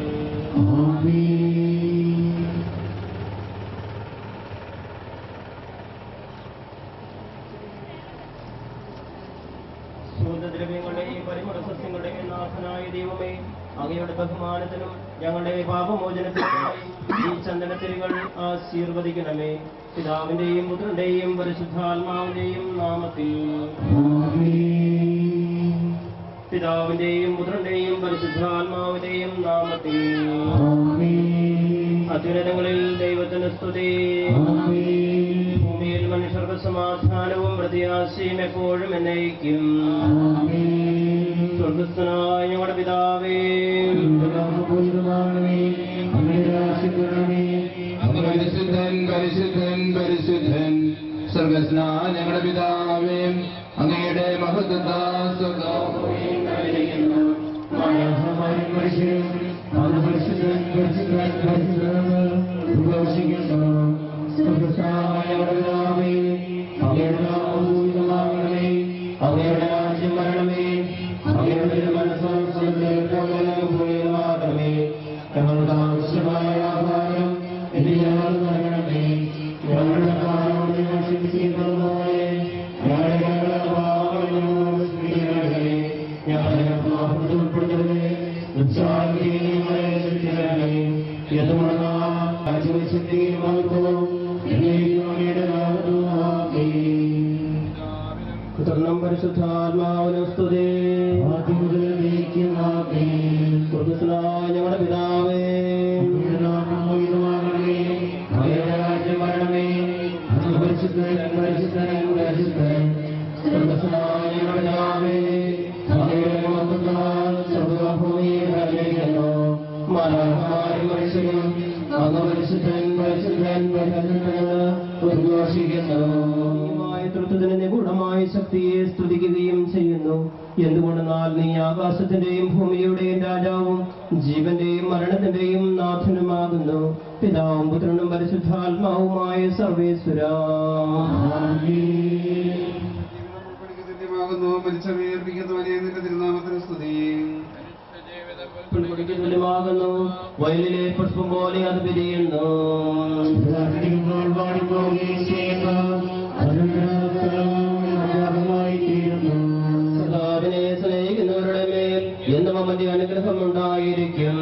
സുഗന്ധദ്രവ്യങ്ങളുടെയും പരിമള സസ്യങ്ങളുടെയും നാഥനായ ദൈവമേ, അങ്ങയുടെ ബഹുമാനത്തിനും ഞങ്ങളുടെ പാപമോചനത്തിനുമായി ഈ ചന്ദനത്തിരികൾ ആശീർവദിക്കണമേ. പിതാവിന്റെയും പുത്രന്റെയും പരിശുദ്ധാത്മാവിന്റെയും നാമത്തിൽ പിതാവിന്റെയും പുത്രന്റെയും പരിശുദ്ധാത്മാവിന്റെയും നാമത്തിൽ അത്യുന്നതങ്ങളിൽ ദൈവത്തിന് സ്തുതി. ഭൂമിയിൽ മനുഷ്യർക്ക് സമാധാനവും പ്രത്യാശയും എപ്പോഴും എന്നേക്കും. സ്വർഗസ്ഥനായ ഞങ്ങളുടെ പിതാവേ, പരിശുദ്ധൻ പരിശുദ്ധൻ പരിശുദ്ധൻ സ്വർഗസ്നായ ഞങ്ങളുടെ പിതാവേ, അങ്ങയുടെ അവയുടെ രാജ്യം വരണമേ, അവയുടെ മനസ്സോത്സവമേ. ഞങ്ങളുടെ ആവശ്യമായ ആഹാരം ഞങ്ങൾക്ക് നൽകണമേ. ഞങ്ങളുടെ പാപങ്ങളെ ക്ഷമിക്കുന്നതുപോലെ ഞങ്ങളുടെ പാപങ്ങളോട് ക്ഷമിക്കണമേ. ഞങ്ങളെ പാപത്തിൽ ഉൾപ്പെടുത്തരുതേ, ഉത്സാഹികളെ രക്ഷിക്കണമേ. പുത്രനും പരിശുദ്ധാത്മാവിനും സ്തുതി. സ്വർഗ്ഗസ്ഥനായ ഞങ്ങളുടെ പിതാവേ, രാജ്യം വരണമേ, പരിശുദ്ധൻ പരിശുദ്ധൻ പരിശുദ്ധൻ. സ്വർഗ്ഗസ്ഥനായ ഞങ്ങളുടെ പിതാവേ, അങ്ങയുടെ നാമത്താൽ സർവ്വഭൂമിയെ ഹരിക്കുന്നു. മാലാഖമാരും മനുഷ്യരും അങ്ങ് പരിശുദ്ധൻ പരിശുദ്ധൻ പരിശുദ്ധനെന്ന് ഉദ്ഘോഷിക്കുന്നു. തൃത്വത്തിന് നിഗൂഢമായ ശക്തിയെ സ്തുതിക്കുകയും ചെയ്യുന്നു. എന്തുകൊണ്ടെന്നാൽ നീ ആകാശത്തിന്റെയും ഭൂമിയുടെയും രാജാവും ജീവന്റെയും മരണത്തിന്റെയും നാഥനുമാകുന്നു. പിതാവും പുത്രനും പരിശുദ്ധാത്മാവുമായ സർവേശ്വരാ. മരിച്ചവരെ നിന്റെ തിരുനാമത്തിന് സ്തുതി. തുല്യമാകുന്നു, വയലിലെ പുഷ്പം പോലെ അത് പിരിയുന്നു. കർത്താവിനെ സ്നേഹിക്കുന്നവരുടെ മേൽ എന്നും അവന്റെ അനുഗ്രഹം ഉണ്ടായിരിക്കും.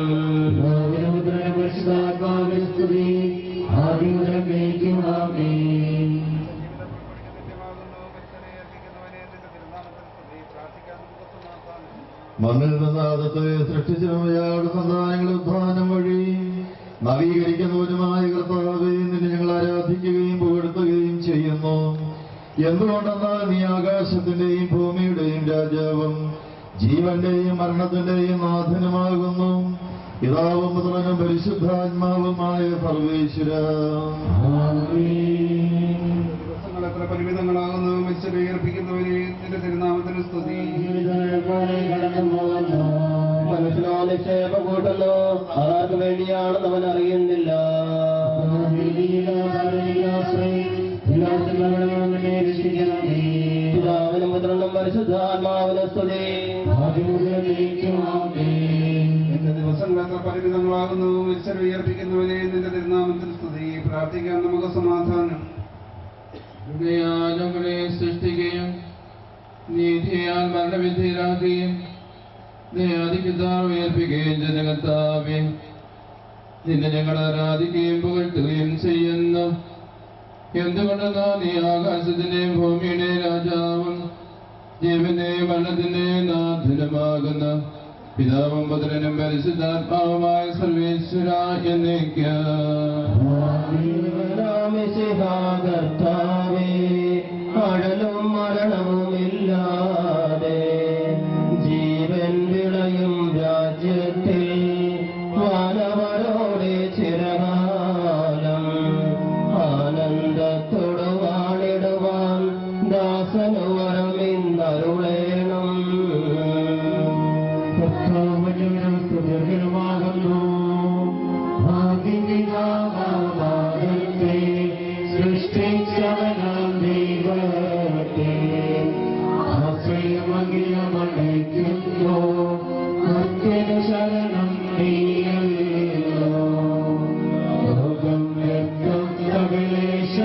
മണ്ണിൽ നിന്ന് ആദത്തെ സൃഷ്ടിച്ചവയാളുടെ സന്താനങ്ങളുടെ ഉദ്ധാനം വഴി നവീകരിക്കുന്നവരുമായ കർത്താവേ, നിന്നെ ഞങ്ങൾ ആരാധിക്കുകയും പുകഴ്ത്തുകയും ചെയ്യുന്നു. എന്തുകൊണ്ടെന്നാൽ നീ ആകാശത്തിന്റെയും ഭൂമിയുടെയും രാജാവും ജീവന്റെയും മരണത്തിന്റെയും നാഥനുമാകുന്നു. പിതാവും പുത്രനും പരിശുദ്ധാത്മാവുമായ സർവേശ്വരാ. എത്ര പരിമിതങ്ങളാകുന്നു. മരിച്ചവരെ ഉയർപ്പിക്കുന്നവരെ നിന്റെ തിരുനാമത്തിന് സ്തുതി. മനുഷ്യനോ നിക്ഷേപം കൂട്ടുന്നു, ആർക്ക് വേണ്ടിയാണെന്ന് അവൻ അറിയുന്നില്ല. പിതാവിനും പുത്രനും പരിശുദ്ധാത്മാവിനും സ്തുതി. എന്റെ ദിവസങ്ങൾ എത്ര പരിമിതങ്ങളാകുന്നു. മരിച്ചവരെ ഉയർപ്പിക്കുന്നവരെ നിന്റെ തിരുനാമത്തിന് സ്തുതി. പ്രാർത്ഥിക്കാം നമുക്ക് സമാധാനം. ഞങ്ങളെ സൃഷ്ടിക്കുകയും നീതിയാൽ മരണവിധിയിലാക്കുകയും ദയാധികത്താൽ ഉയർപ്പിക്കുകയും ജനകർത്താവേ, നിന്നെ ഞങ്ങൾ ആരാധിക്കുകയും പുകഴ്ത്തുകയും ചെയ്യുന്നു. എന്തുകൊണ്ടെന്നാൽ നീ ആകാശത്തിന്റെയും ഭൂമിയുടെയും രാജാവും ജീവന്റെയും മരണത്തിന്റെയും നാഥനുമാകുന്ന പിതാവും പുത്രനും പരിശുദ്ധാത്മാവുമായ സർവേശ്വരാ എന്നേക്കും. കർത്താവേ, അഴലും മരണവുമില്ലാതെ ജീവൻ വിളയും രാജ്യത്തിൽ വാനവരോടെ ചിരകാലം ആനന്ദത്തോട് വാണിടുവാൻ ദാസനു വരമിന്നരുളേണം. സൃഷ്ടിച്ചവനാം ദൈവത്തെ ആശ്രയമഖിലമടയ്ക്കുന്നു. മറ്റൊരു ശരണം നീയല്ലോ. ലോകം രക്തം സകലേശ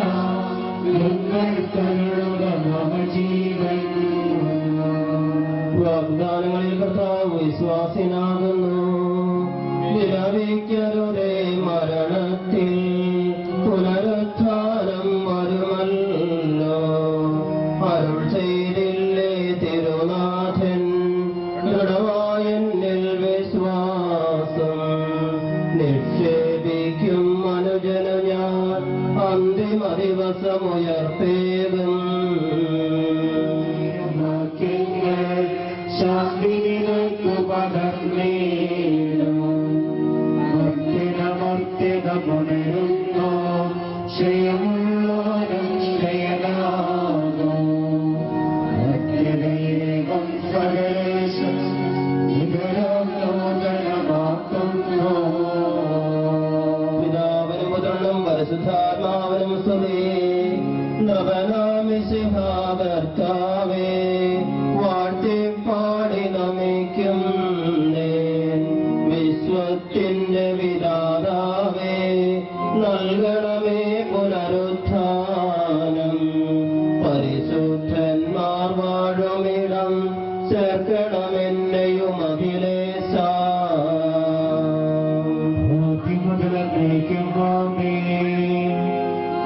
നിങ്ങൾ തരുക മമ ജീവൻ. വാഗ്ദാനങ്ങളിൽ കർത്താവ് വിശ്വാസിനാകുന്നു. വിലപിക്കരുതേ, മരണത്തിൽ പുനരുത്ഥാനം വരുമല്ലോ. അരുൾ ചെയ്തില്ലേ തിരുനാഥൻ, ദൃഢമായെന്നിൽ വിശ്വാസം നിക്ഷേപിക്കും മനുജനു ഞാൻ അന്തിമ ദിവസമുയർത്തേകും. ശാന്തി നിനക്കു പകർന്നേലും മർത്യതമുണരുന്നു. ശ്രേയമുള്ളോരും ശ്രേയനാകും. മർത്യതയേകം സകലേശം ഇതരം നൂതനമാക്കുന്നു. പിതാവിനും പുത്രനും പരിശുദ്ധാത്മാവിനും സ്തുതി. നവനാമിശിഹാ കർത്താവേ, വാഴ്ത്തിപ്പാടി നമിക്കും വിശ്വത്തിന്റെ വിധാതാവേ, നൽകണമേ പുനരുത്ഥാനം. പരിശുദ്ധന്മാർ വാഴുമിടം ചേർക്കണമെന്നെയും അഖിലേശ.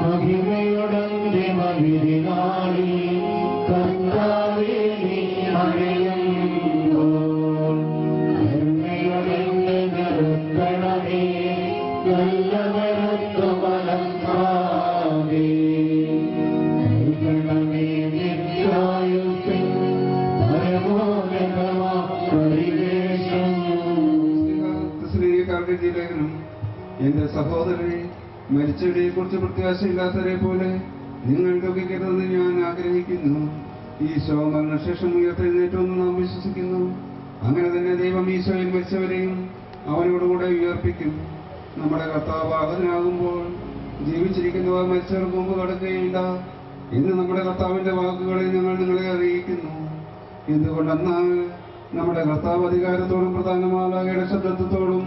മഹിമയുടന്തിമ വിധിനാളി കർത്താവ് ആയുസ്സിൻ പരമോന്നതമാ പരിവേഷം. സ്ത്രീകാരുടെ ലേഖനം. എന്റെ സഹോദരനെ, മരിച്ചവരെ കുറിച്ച് പ്രത്യാശയില്ലാത്തവരെ പോലെ നിങ്ങൾ ദുഃഖിക്കരുതെന്ന് ഞാൻ ആഗ്രഹിക്കുന്നു. ഈശോ മരണശേഷം ഉയർത്തെഴുന്നേറ്റുമെന്ന് നാം വിശ്വസിക്കുന്നു. അങ്ങനെ തന്നെ ദൈവം ഈശോയിൽ മരിച്ചവരെയും അവനോടുകൂടെ ഉയർപ്പിക്കും. നമ്മുടെ കർത്താവ് ആഗതനാകുമ്പോൾ ജീവിച്ചിരിക്കുന്നവർ മരിച്ചവർക്ക് മുമ്പ് കടക്കുകയില്ല എന്ന് നമ്മുടെ കർത്താവിന്റെ വാക്കുകളെ ഞങ്ങൾ നിങ്ങളെ അറിയിക്കുന്നു. എന്തുകൊണ്ടെന്നാൽ നമ്മുടെ കർത്താവ് അധികാരത്തോടും പ്രധാനമാലാകയുടെ ശബ്ദത്തോടും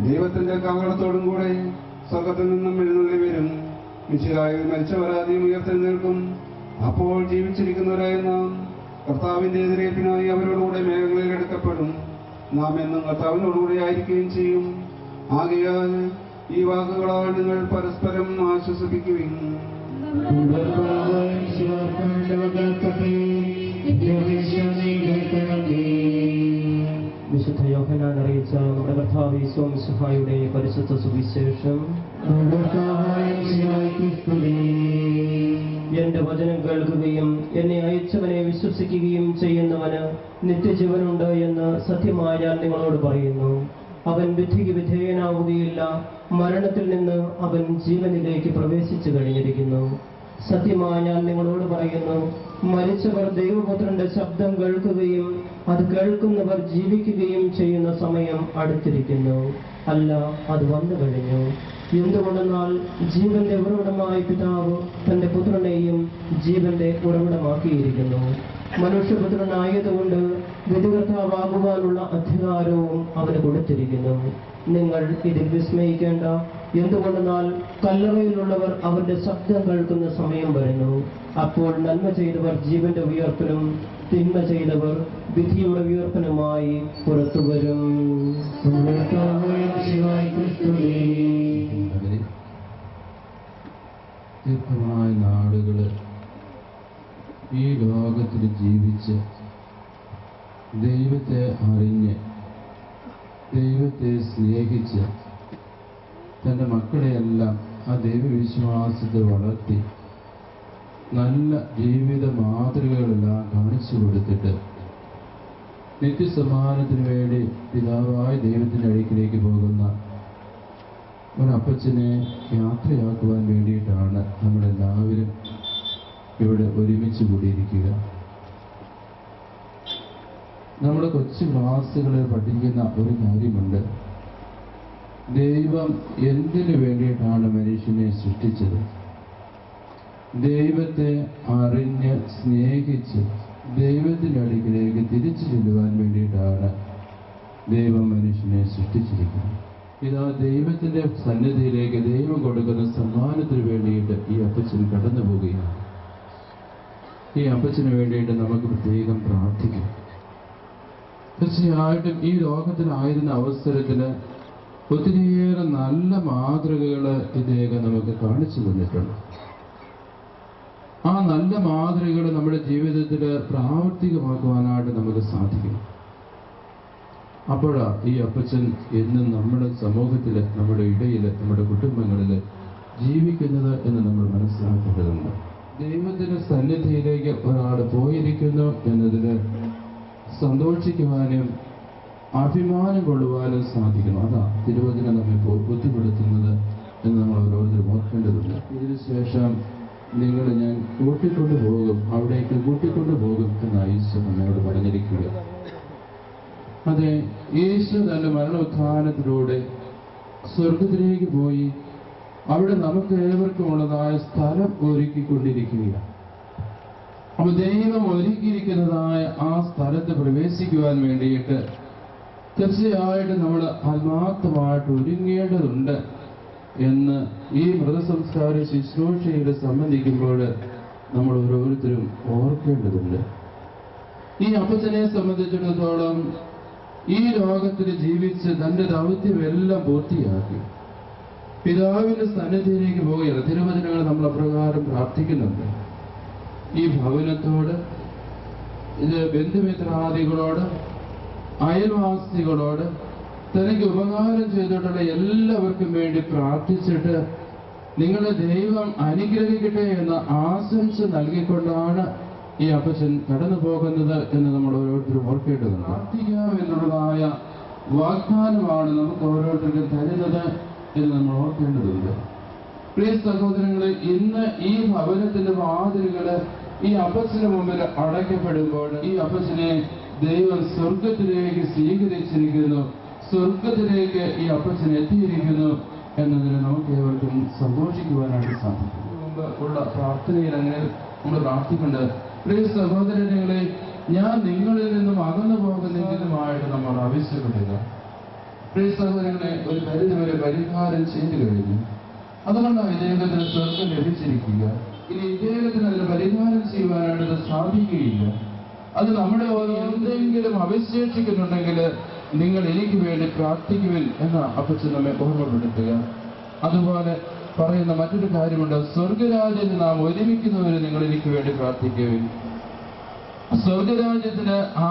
ദൈവത്തിന്റെ കാഹളത്തോടും കൂടെ സ്വർഗത്തിൽ നിന്നും എഴുന്നള്ളി വരും. മിശിഹായിൽ മരിച്ചവരാദ്യം ഉയർത്തെഴുന്നേൽക്കും. അപ്പോൾ ജീവിച്ചിരിക്കുന്നവരായ നാം കർത്താവിന്റെ എതിരേൽപ്പിനായി അവരോടുകൂടെ മേഘങ്ങളിൽ എടുക്കപ്പെടും. നാം എന്നും കർത്താവിനോടുകൂടെ ആയിരിക്കുകയും ചെയ്യും. ആകയാൽ ഈ വാക്കുകളാൽ നിങ്ങൾ പരസ്പരം ആശ്വസിപ്പിക്കുകയും വിശുദ്ധ യോഹന്നാൻ അറിയിച്ച നമ്മുടെ കർത്താവ് ഈശോ മിശിഹായുടെ പരിശുദ്ധ സുവിശേഷം. എന്റെ വചനം കേൾക്കുകയും എന്നെ അയച്ചവനെ വിശ്വസിക്കുകയും ചെയ്യുന്നവന് നിത്യജീവനുണ്ട് എന്ന് സത്യമായി ഞാൻ നിങ്ങളോട് പറയുന്നു. അവൻ വിധിക്ക് വിധേയനാവുകയില്ല, മരണത്തിൽ നിന്ന് അവൻ ജീവനിലേക്ക് പ്രവേശിച്ചു കഴിഞ്ഞിരിക്കുന്നു. സത്യമായി ഞാൻ നിങ്ങളോട് പറയുന്നു, മരിച്ചവർ ദൈവപുത്രന്റെ ശബ്ദം കേൾക്കുകയും അത് കേൾക്കുന്നവർ ജീവിക്കുകയും ചെയ്യുന്ന സമയം അടുത്തിരിക്കുന്നു. അല്ല, അത് വന്നു കഴിഞ്ഞു. എന്തുകൊണ്ടെന്നാൽ ജീവന്റെ ഉറവിടമായ പിതാവ് തന്റെ പുത്രനെയും ജീവന്റെ ഉറവിടമാക്കിയിരിക്കുന്നു. മനുഷ്യപുത്രനായതുകൊണ്ട് വിധികർത്താവാകുവാനുള്ള അധികാരവും അവന് കൊടുത്തിരിക്കുന്നു. നിങ്ങൾ ഇതിൽ വിസ്മയിക്കേണ്ട. എന്തുകൊണ്ടെന്നാൽ കല്ലറയിലുള്ളവർ അവരുടെ ശബ്ദം കേൾക്കുന്ന സമയം വരുന്നു. അപ്പോൾ നന്മ ചെയ്തവർ ജീവന്റെ ഉയർപ്പിനും തിന്മ ചെയ്തവർ വിധിയുടെ ഉയർപ്പിനുമായി പുറത്തു വരും. ദീർഘമായ നാടുകള് ഈ ലോകത്തിൽ ജീവിച്ച് ദൈവത്തെ അറിഞ്ഞ് ദൈവത്തെ സ്നേഹിച്ച് തൻ്റെ മക്കളെയെല്ലാം ആ ദൈവവിശ്വാസത്തെ വളർത്തി നല്ല ജീവിത മാതൃകകളെല്ലാം കാണിച്ചു കൊടുത്തിട്ട് നിത്യസമ്മാനത്തിന് വേണ്ടി പിതാവായ ദൈവത്തിൻ്റെ അടുക്കിലേക്ക് പോകുന്ന ഒരപ്പച്ചനെ യാത്രയാക്കുവാൻ വേണ്ടിയിട്ടാണ് നമ്മളെല്ലാവരും ഇവിടെ ഒരുമിച്ച് കൂടിയിരിക്കുക. നമ്മുടെ കൊച്ചു ക്ലാസ്സുകളിൽ പഠിക്കുന്ന ഒരു കാര്യമുണ്ട്. ദൈവം എന്തിനു വേണ്ടിയിട്ടാണ് മനുഷ്യനെ സൃഷ്ടിച്ചത്? ദൈവത്തെ അറിഞ്ഞ് സ്നേഹിച്ച് ദൈവത്തിൻ്റെ അടുക്കിലേക്ക് തിരിച്ചു ചെല്ലുവാൻ വേണ്ടിയിട്ടാണ് ദൈവം മനുഷ്യനെ സൃഷ്ടിച്ചിരിക്കുന്നത്. ഇതാ ദൈവത്തിൻ്റെ സന്നിധിയിലേക്ക് ദൈവം കൊടുക്കുന്ന സമ്മാനത്തിന് വേണ്ടിയിട്ട് ഈ അപ്പച്ചൻ കടന്നു പോവുകയാണ്. ഈ അപ്പച്ചന് വേണ്ടിയിട്ട് നമുക്ക് പ്രത്യേകം പ്രാർത്ഥിക്കാം. തീർച്ചയായിട്ടും ഈ ലോകത്തിലായിരുന്ന അവസരത്തിൽ ഒത്തിരിയേറെ നല്ല മാതൃകകൾ ഇദ്ദേഹം നമുക്ക് കാണിച്ചു തന്നിട്ടുണ്ട്. ആ നല്ല മാതൃകകൾ നമ്മുടെ ജീവിതത്തിൽ പ്രാവർത്തികമാക്കുവാനായിട്ട് നമുക്ക് സാധിക്കും. അപ്പോഴാ ഈ അപ്പച്ചൻ എന്നും നമ്മുടെ സമൂഹത്തിൽ, നമ്മുടെ ഇടയിൽ, നമ്മുടെ കുടുംബങ്ങളിൽ ജീവിക്കുന്നത് എന്ന് നമ്മൾ മനസ്സിലാക്കേണ്ടതുണ്ട്. ദൈവത്തിന്റെ സന്നിധിയിലേക്ക് ഒരാൾ പോയിരിക്കുന്നു എന്നതിന് സന്തോഷിക്കുവാനും അഭിമാനം കൊള്ളുവാനും സാധിക്കണം. അതാ തിരുവചനം നമ്മെ ബുദ്ധിപ്പെടുത്തുന്നത് എന്ന് നമ്മൾ ഓരോരുത്തരും ഓർക്കേണ്ടതുണ്ട്. ഇതിനുശേഷം നിങ്ങളെ ഞാൻ കൂട്ടിക്കൊണ്ടു പോകും, അവിടേക്ക് കൂട്ടിക്കൊണ്ടു പോകും എന്ന് ഈശോ നമ്മോട് പറഞ്ഞിരിക്കുക. അതെ, യേശു തന്റെ മരണോത്ഥാനത്തിലൂടെ സ്വർഗത്തിലേക്ക് പോയി അവിടെ നമുക്ക് ഏവർക്കുമുള്ളതായ സ്ഥലം ഒരുക്കിക്കൊണ്ടിരിക്കുകയാണ്. അപ്പൊ ദൈവം ഒരുക്കിയിരിക്കുന്നതായ ആ സ്ഥലത്ത് പ്രവേശിക്കുവാൻ വേണ്ടിയിട്ട് തീർച്ചയായിട്ടും നമ്മൾ ആത്മാർത്ഥമായിട്ട് ഒരുങ്ങേണ്ടതുണ്ട് എന്ന് ഈ മൃതസംസ്കാര ശുശ്രൂഷയിൽ സംബന്ധിക്കുമ്പോൾ നമ്മൾ ഓരോരുത്തരും ഓർക്കേണ്ടതുണ്ട്. ഈ അപ്പച്ചനെ സംബന്ധിച്ചിടത്തോളം ഈ ലോകത്തിൽ ജീവിച്ച് തന്റെ ദൗത്യമെല്ലാം പൂർത്തിയാക്കി പിതാവിന്റെ സന്നിധിയിലേക്ക് പോവുകയാണ്. തിരുവചനങ്ങൾ നമ്മൾ അപ്രകാരം പ്രാർത്ഥിക്കുന്നുണ്ട്. ഈ ഭവനത്തോട്, ഇത് ബന്ധുമിത്രാദികളോട്, അയൽവാസികളോട്, തനിക്ക് ഉപകാരം ചെയ്തിട്ടുള്ള എല്ലാവർക്കും വേണ്ടി പ്രാർത്ഥിച്ചിട്ട് നിങ്ങളെ ദൈവം അനുഗ്രഹിക്കട്ടെ എന്ന ആശംസ നൽകിക്കൊണ്ടാണ് ഈ അപ്പച്ചൻ കടന്നു പോകുന്നത് എന്ന് നമ്മൾ ഓരോരുത്തരും ഓർക്കേണ്ടതുണ്ട്. പ്രാർത്ഥിക്കാം എന്നുള്ളതായ വാഗ്ദാനമാണ് നമുക്ക് ഓരോരുത്തർക്കും തരുന്നത് എന്ന് നമ്മൾ ഓർക്കേണ്ടതുണ്ട്. പ്രിയ സഹോദരങ്ങളെ, ഇന്ന് ഈ ഭവനത്തിന്റെ വാതിലുകള് ഈ അപ്പച്ചന് മുമ്പിൽ അടയ്ക്കപ്പെടുമ്പോൾ ഈ അപ്പച്ചനെ ദൈവം സ്വർഗത്തിലേക്ക് സ്വീകരിച്ചിരിക്കുന്നു, സ്വർഗത്തിലേക്ക് ഈ അപ്പച്ചൻ എത്തിയിരിക്കുന്നു എന്നതിന് നമുക്ക് ഏവർക്കും സന്തോഷിക്കുവാനായിട്ട് സാധിക്കും. മുമ്പ് ഉള്ള പ്രാർത്ഥനയിൽ അങ്ങനെ നമ്മൾ പ്രാർത്ഥിക്കേണ്ട പ്രിയ സഹോദരങ്ങളെ, ഞാൻ നിങ്ങളിൽ നിന്നും അകന്നു പോകുന്നെങ്കിലുമായിട്ട് നമ്മൾ ആവശ്യപ്പെടുക. പ്രിയ സഹോദരങ്ങളെ, ഒരു പരിധിവരെ പരിഹാരം ചെയ്തു കഴിഞ്ഞു. അതുകൊണ്ടാണ് ഇദ്ദേഹത്തിന് സ്വർഗം ലഭിച്ചിരിക്കുക. ഇനി ഇദ്ദേഹത്തിന് അതിന് പരിഹാരം ചെയ്യുവാനായിട്ട് സാധിക്കുകയില്ല. അത് നമ്മുടെ എന്തെങ്കിലും അവശേഷിക്കുന്നുണ്ടെങ്കിൽ നിങ്ങൾ എനിക്ക് വേണ്ടി പ്രാർത്ഥിക്കുവിൻ എന്ന അപ്പച്ചൻ നമ്മെ ഓർമ്മപ്പെടുത്തുക. അതുപോലെ പറയുന്ന മറ്റൊരു കാര്യമുണ്ട്, സ്വർഗരാജ്യത്തിൽ നാം ഒരുമിക്കുന്നവരെ നിങ്ങൾ എനിക്ക് വേണ്ടി പ്രാർത്ഥിക്കുവിൻ. സ്വർഗരാജ്യത്തിന് ആ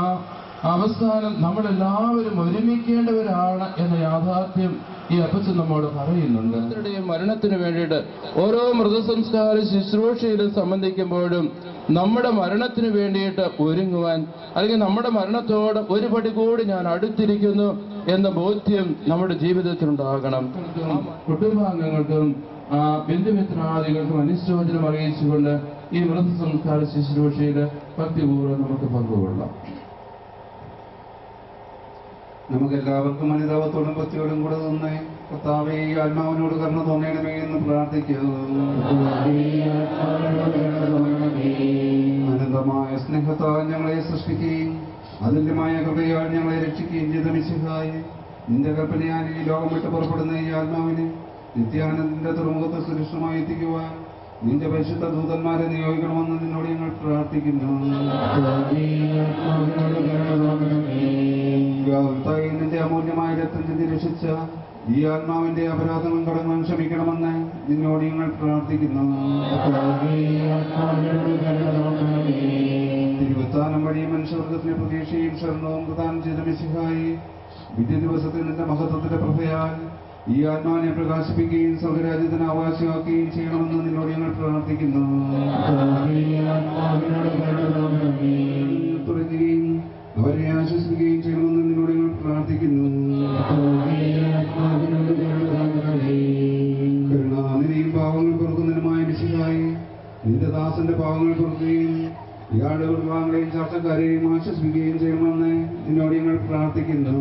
അവസാനം നമ്മളെല്ലാവരും ഒരുമിക്കേണ്ടവരാണ് എന്ന യാഥാർത്ഥ്യം ഈ അപ്പച്ചൻ നമ്മോട് പറയുന്നുണ്ട്. അവരുടെയും മരണത്തിന് വേണ്ടിയിട്ട് ഓരോ മൃതസംസ്കാര ശുശ്രൂഷയിലും സംബന്ധിക്കുമ്പോഴും നമ്മുടെ മരണത്തിന് വേണ്ടിയിട്ട് ഒരുങ്ങുവാൻ, അല്ലെങ്കിൽ നമ്മുടെ മരണത്തോട് ഒരു പടി കൂടി ഞാൻ അടുത്തിരിക്കുന്നു എന്ന ബോധ്യം നമ്മുടെ ജീവിതത്തിലുണ്ടാകണം. കുടുംബാംഗങ്ങൾക്കും ബന്ധുമിത്രാദികൾക്കും അനുശോചനം അറിയിച്ചുകൊണ്ട് ഈ മൃതസംസ്കാര ശുശ്രൂഷയിൽ ഭക്തിപൂർവ്വം നമുക്ക് പങ്കുകൊള്ളാം. നമുക്കെല്ലാവർക്കും അനുതാപത്തോടും ഭക്തിയോടും കൂടെ തന്നെ കർത്താവേ, ഈ ആത്മാവിനോട് കരുണ തോന്നണമേ എന്ന് പ്രാർത്ഥിക്കുന്നു. അനന്തമായ സ്നേഹത്താൽ ഞങ്ങളെ സൃഷ്ടിക്കുകയും അതുല്യമായ കൃപയാൽ ഞങ്ങളെ രക്ഷിക്കുകയും ചെയ്ത മിശിഹായെ, നിന്റെ കൽപ്പനയാൽ ഈ ലോകം വിട്ട് പുറപ്പെടുന്ന ഈ ആത്മാവിനെ നിത്യാനന്ദന്റെ തുറമുഖത്ത് സുരക്ഷിതമായി എത്തിക്കുവാൻ നിന്റെ പരിശുദ്ധ ദൂതന്മാരെ നിയോഗിക്കണമെന്ന് നിന്നോട് ഞങ്ങൾ പ്രാർത്ഥിക്കുന്നു. നിന്റെ അമൂല്യമായ രക്തം ചിന്തി രക്ഷിച്ച ഈ ആത്മാവിന്റെ അപരാധങ്ങളും കടങ്ങളും ക്ഷമിക്കണമെന്ന് നിന്നോട് ഞങ്ങൾ പ്രാർത്ഥിക്കുന്നു. തിരുവത്താനം വഴി മനുഷ്യവർഗത്തിന്റെ പ്രതീക്ഷയും ശരണവും പ്രദാനം ചെയ്ത മിശിഹായി, വിദ്യ ദിവസത്തിൽ നിന്റെ മഹത്വത്തിന്റെ പ്രഭയാൽ ഈ ആത്മാവിനെ പ്രകാശിപ്പിക്കുകയും സ്വർഗരാജ്യത്തിന് അവകാശമാക്കുകയും ചെയ്യണമെന്ന് നിന്നോട് ഞങ്ങൾ പ്രാർത്ഥിക്കുന്നു. തുടങ്ങുകയും അവരെ ആശ്വസിപ്പിക്കുകയും ചെയ്യണമെന്ന് നിന്നോട് ഞങ്ങൾ പ്രാർത്ഥിക്കുന്നു. കരുണാനിധിയും പാവങ്ങൾ പൊറുക്കുന്നതിനുമായ മിശിഹായി, നിന്റെ ദാസന്റെ പാവങ്ങൾ പൊറുക്കുകയും ഇയാളുടെ കുടുംബാംഗങ്ങളെയും ചർച്ചക്കാരെയും ആശ്വസിപ്പിക്കുകയും ചെയ്യണമെന്ന് നിന്നോട് ഞങ്ങൾ പ്രാർത്ഥിക്കുന്നു.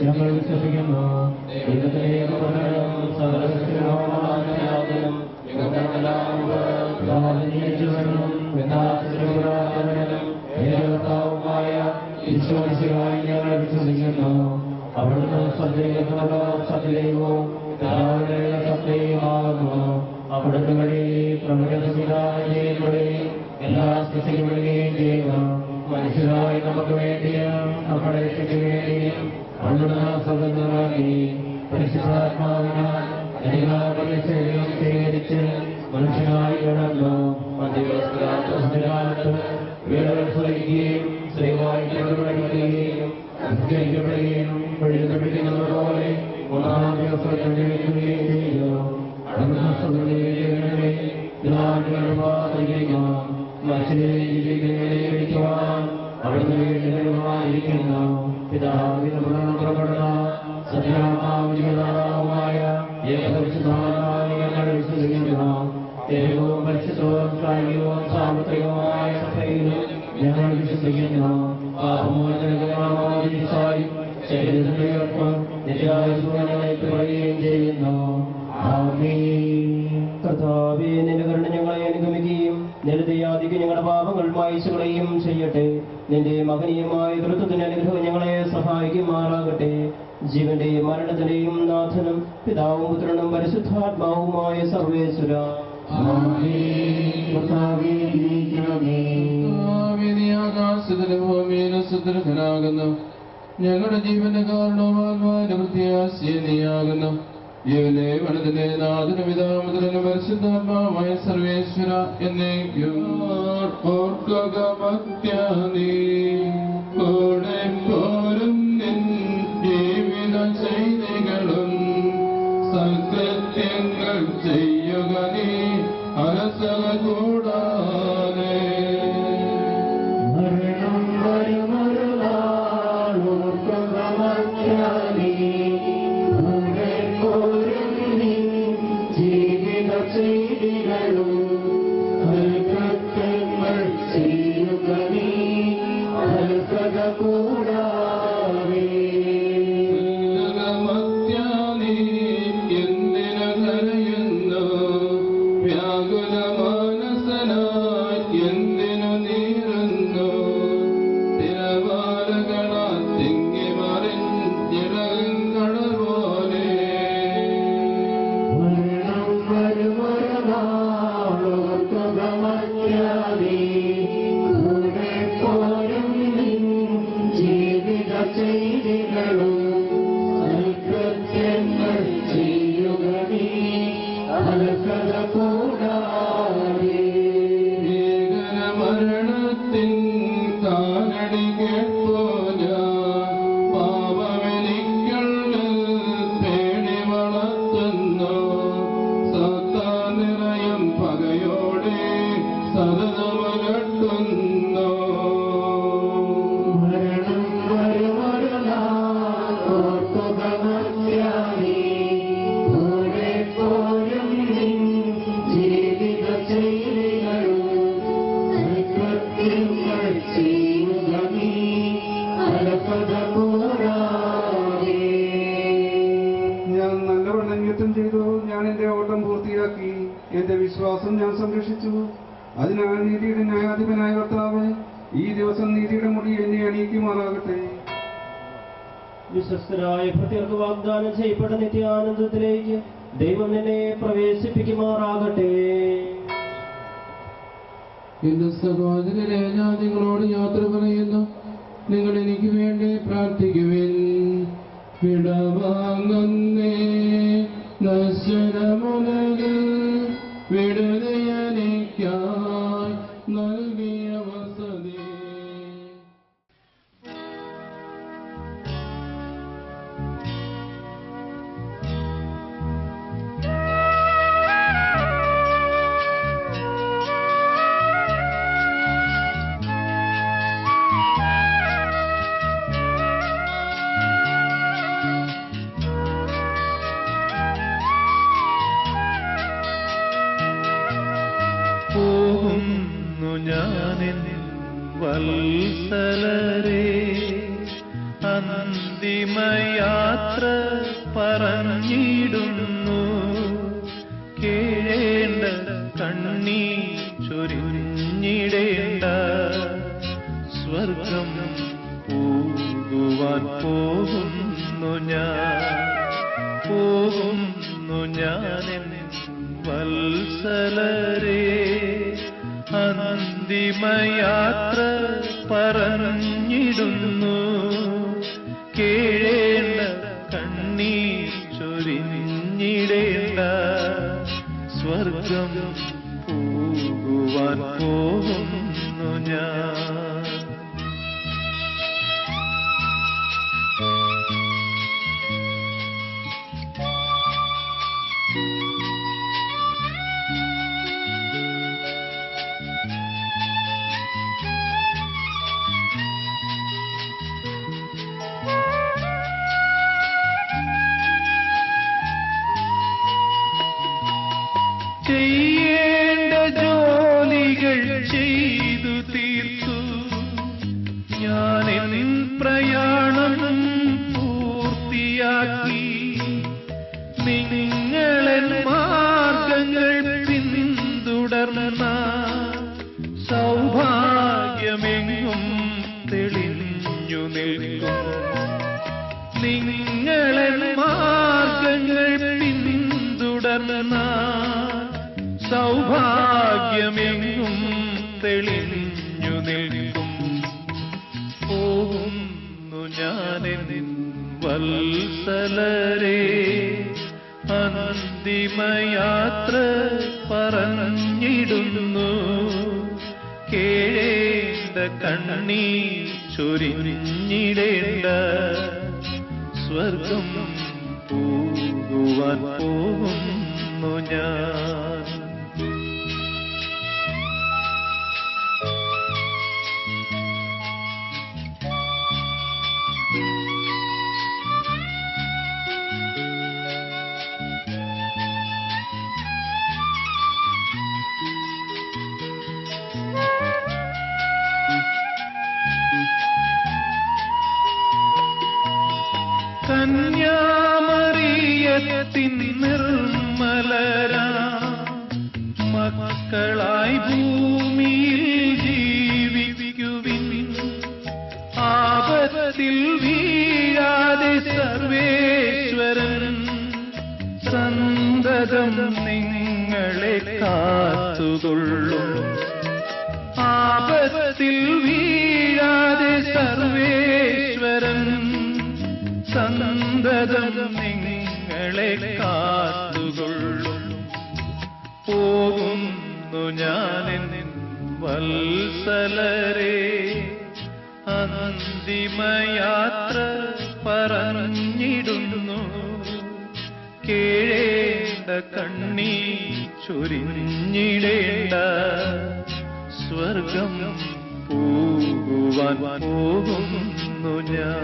ഞങ്ങൾ വിശ്വസിക്കുന്നു. ഞങ്ങൾ വിശ്വസിക്കുന്നു. അവിടുന്ന് സത്യദൈവവും സത്യമാകുന്നു. അവിടുന്ന് വഴി പ്രമുഖ എല്ലാ സ്ഥിതികളുടെയും ചെയ്യുന്നു. മനുഷ്യരായി നമുക്ക് വേണ്ടിയും നമ്മുടെ രക്ഷയ്ക്ക് വേണ്ടിയും അവിടുന്ന് സ്വതന്ത്രമാക്കി പരിശുദ്ധാത്മാവിനാൽ എല്ലാവരുടെയും സ്വീകരിച്ച് മനുഷ്യനായി കിടന്നു. മധ്യകാലത്ത് വീടുകൾ സ്വയിക്കുകയും സ്ത്രീവായി പഠിക്കുകയും അനുഷ്ഠിക്കപ്പെടുകയും പഠിക്കപ്പെടുന്നത് പോലെ മൂന്നാം ദിവസം എഴുന്നേൽക്കുകയും ചെയ്തു. മനുഷ്യനെ ജീവിക്കുവാൻ അവിടുന്ന് വീടുകളുമായിരിക്കുന്നു. പിതാവിന് പുറപ്പെടുന്ന സത്യാത്മാവുമായ ഏകപരിശുദ്ധാത്മാവിനെ ഞങ്ങൾ വിശ്വസിക്കുന്നു. ദൈവവും പരിശുദ്ധവും കായികവും സാമ്പത്തികവുമായ സഭയിലും ഞങ്ങൾ വിശ്വസിക്കുന്നു. പാപമോചനകമായും ശരീരത്തിലേർക്കും നിത്യായുസ്സുകളെയും ചെയ്യുന്നു. കർത്താവേ, നിന്റെ കരുണ ഞങ്ങളെ അനുഗമിക്കുകയും നിരതയാധികം ഞങ്ങളുടെ പാപങ്ങൾ മായിച്ചുകളയും ചെയ്യട്ടെ. നിന്റെ മഹനീയമായ ദൃത്വത്തിന്റെ അനുഗ്രഹം ഞങ്ങളെ സഹായിക്കുമാറാകട്ടെ. ജീവന്റെയും മരണത്തിന്റെയും നാഥനും പിതാവും പുത്രനും പരിശുദ്ധാത്മാവുമായ സർവേശ്വര ആകാശത്തിലെ ഭൂമിയിലെ സുദൃഢനാകുന്നു. ഞങ്ങളുടെ ജീവന്റെ കാരണവുമാകുവാൻ പ്രത്യാശയെ നീയാകുന്നു. ജീവനെ വനത്തിന്റെ നാഥന പിതാമുദ്രനും പരിശുദ്ധാത്മാവുമായ സർവേശ്വര എന്നേക്കും ഓർക്കുക ഭക്തി കൂടെ പോരും നിൻ ജീവിത ചെയ്തികളും സത്യത്തെ ചെയ്യുക നീ അലസത കൂടാതെ. മരണം വരുമൊരു നാളോർക്കമധ്യാനീ ജീവിത ചെയ്തികളും കൽക്കത്തങ്ങൾ ചെയ്യുക നീ അൽക്കത കൂടാതെ. മധ്യാനീ എന്തിനു കരയുന്നു വ്യാകുല മാനസനായി എന്തിനു നീറുന്നു തിരമാലകളാ തിങ്ങി മറിഞ്ഞിടങ്ങൾ പോലെ. മരണം വരുമൊരു നാളോർക്കമധ്യാനീ കൂടെ പോരും ജീവിത ചെയ്തികളും സൽകൃത്യങ്ങൾ ചെയ്യുക നീ അലസത കൂടാതെ. ഭീകരമരണത്തിൻ കാലടി കേൾപ്പോ ഞാൻ പാപമെനിക്കുള്ളിൽ പേടി വളർത്തുന്നു സത്താൻ നിറയും പകയോടെ സതതമലട്ടുന്നു. മരണം വരുമൊരു നാളോർക്കമധ്യാനീ കൂടെ പോരും ജീവിത ചെയ്തികളും സൽകൃത്യങ്ങൾ ചെയ്യുക നീ അലസത കൂടാതെ. ഞാൻ നല്ലവണ്ണം യുദ്ധം ചെയ്തു, ഞാൻ എന്റെ ഓട്ടം പൂർത്തിയാക്കി, എന്റെ വിശ്വാസം ഞാൻ സംരക്ഷിച്ചു. അതിനാൽ നീതിയുടെ ന്യായാധിപനായ കർത്താവ് ഈ ദിവസം നീതിയുടെ മുടി എന്നെ അണിയിക്കുമാറാകട്ടെ. വിശ്വസ്തരായ ഭൃത്യർക്ക് വാഗ്ദാനം ചെയ്യപ്പെട്ട നിത്യാനന്ദത്തിലേക്ക് ദൈവം നിന്നെ പ്രവേശിപ്പിക്കുമാറാകട്ടെ. എന്റെ സഹോദരരെ, ഞാൻ നിങ്ങളോട് യാത്ര പറയുന്നു. നിങ്ങൾ എനിക്ക് വേണ്ടി പ്രാർത്ഥിക്കുവിൻ. വിടവാങ്ങുന്നേ നശ്വരമുലകിൽ വിടുതയനിക്കായി നൽകിയ വസതി. പോകുന്നു ഞാനെൻ വത്സലരേ, അന്തിമയാത്ര പറഞ്ഞിടുന്നു. കേഴേണ്ട കണ്ണീർ ചൊരിഞ്ഞിടേണ്ട, സ്വർഗം പോകുവാൻ പോകുന്നു ഞാനെൻ വത്സലരേ, അന്തിമയാത്ര പറഞ്ഞിടുന്നു. കേഴേണ്ട കണ്ണീർ ചൊരിഞ്ഞിടേണ്ട, സ്വർഗം പോകുവാൻ പോകുന്നു ഞാൻ. ചെയ്യേണ്ട ജോലികൾ ചെയ്തു തീർത്തു, ഞാനെൻ പ്രയാണം പൂർത്തിയാക്കി. നിങ്ങളെൻ മാർഗങ്ങൾ പിന്തുടർന്ന, സൗഭാഗ്യമെങ്ങും തെളിഞ്ഞു നിൽക്കും. നിങ്ങളെൻ മാർഗങ്ങൾ പിന്തുടർന്ന, സൗഭാഗ്യമെങ്ങും തെളിഞ്ഞു നിൽക്കും. പോകുന്നു ഞാനെൻ വത്സലരേ, അന്തിമയാത്ര പറഞ്ഞിടുന്നു. കേഴേണ്ട കണ്ണീർ ചൊരിഞ്ഞിടേണ്ട, സ്വർഗം പോകുവാൻ പോകുന്നു ഞാൻ. കന്യാമറിയത്തിൻ നിർമ്മലരാ മക്കളായി ഭൂമിയിൽ ജീവിക്കുവിൻ. ആപത്തിൽ വീഴാതെ സർവേശ്വരൻ സന്തതം നിങ്ങളെ കാത്തുകൊള്ളും. ആപത്തിൽ വീഴാതെ സർവേശ്വരൻ സന്തതം നിങ്ങളെ കാത്തുകൊള്ളും. പോകുന്നു ഞാനെൻ വത്സലരെ, അന്തിമയാത്ര പറഞ്ഞിടുന്നു. കേഴേണ്ട കണ്ണീർ ചൊരിഞ്ഞിടേണ്ട, സ്വർഗം പോകുവാൻ പോകുന്നു ഞാൻ.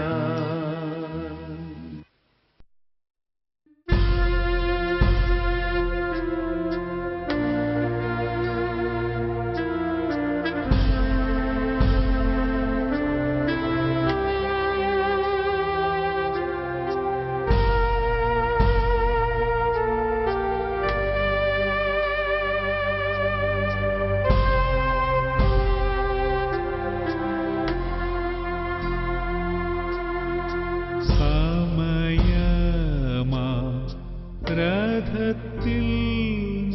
രഥത്തിൽ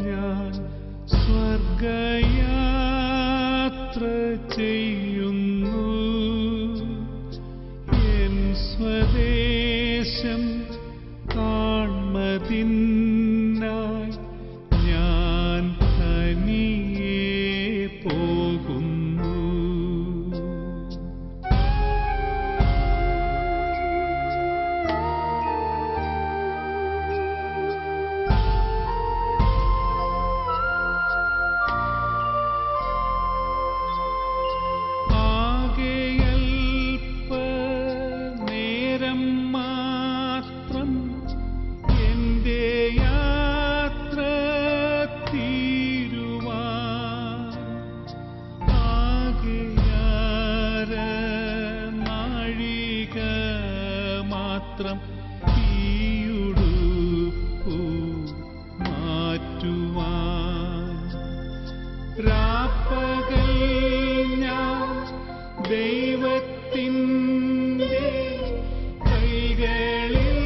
ഞാൻ സ്വർഗയാത്ര ചെയ്യുന്നു. എൻ സ്വദേശം കാൺമതിനായി ഞാൻ തനിയെ പോകുന്നു. രാപ്പകൽ ഞാൻ ദൈവത്തിൻ്റെ കൈകളിൽ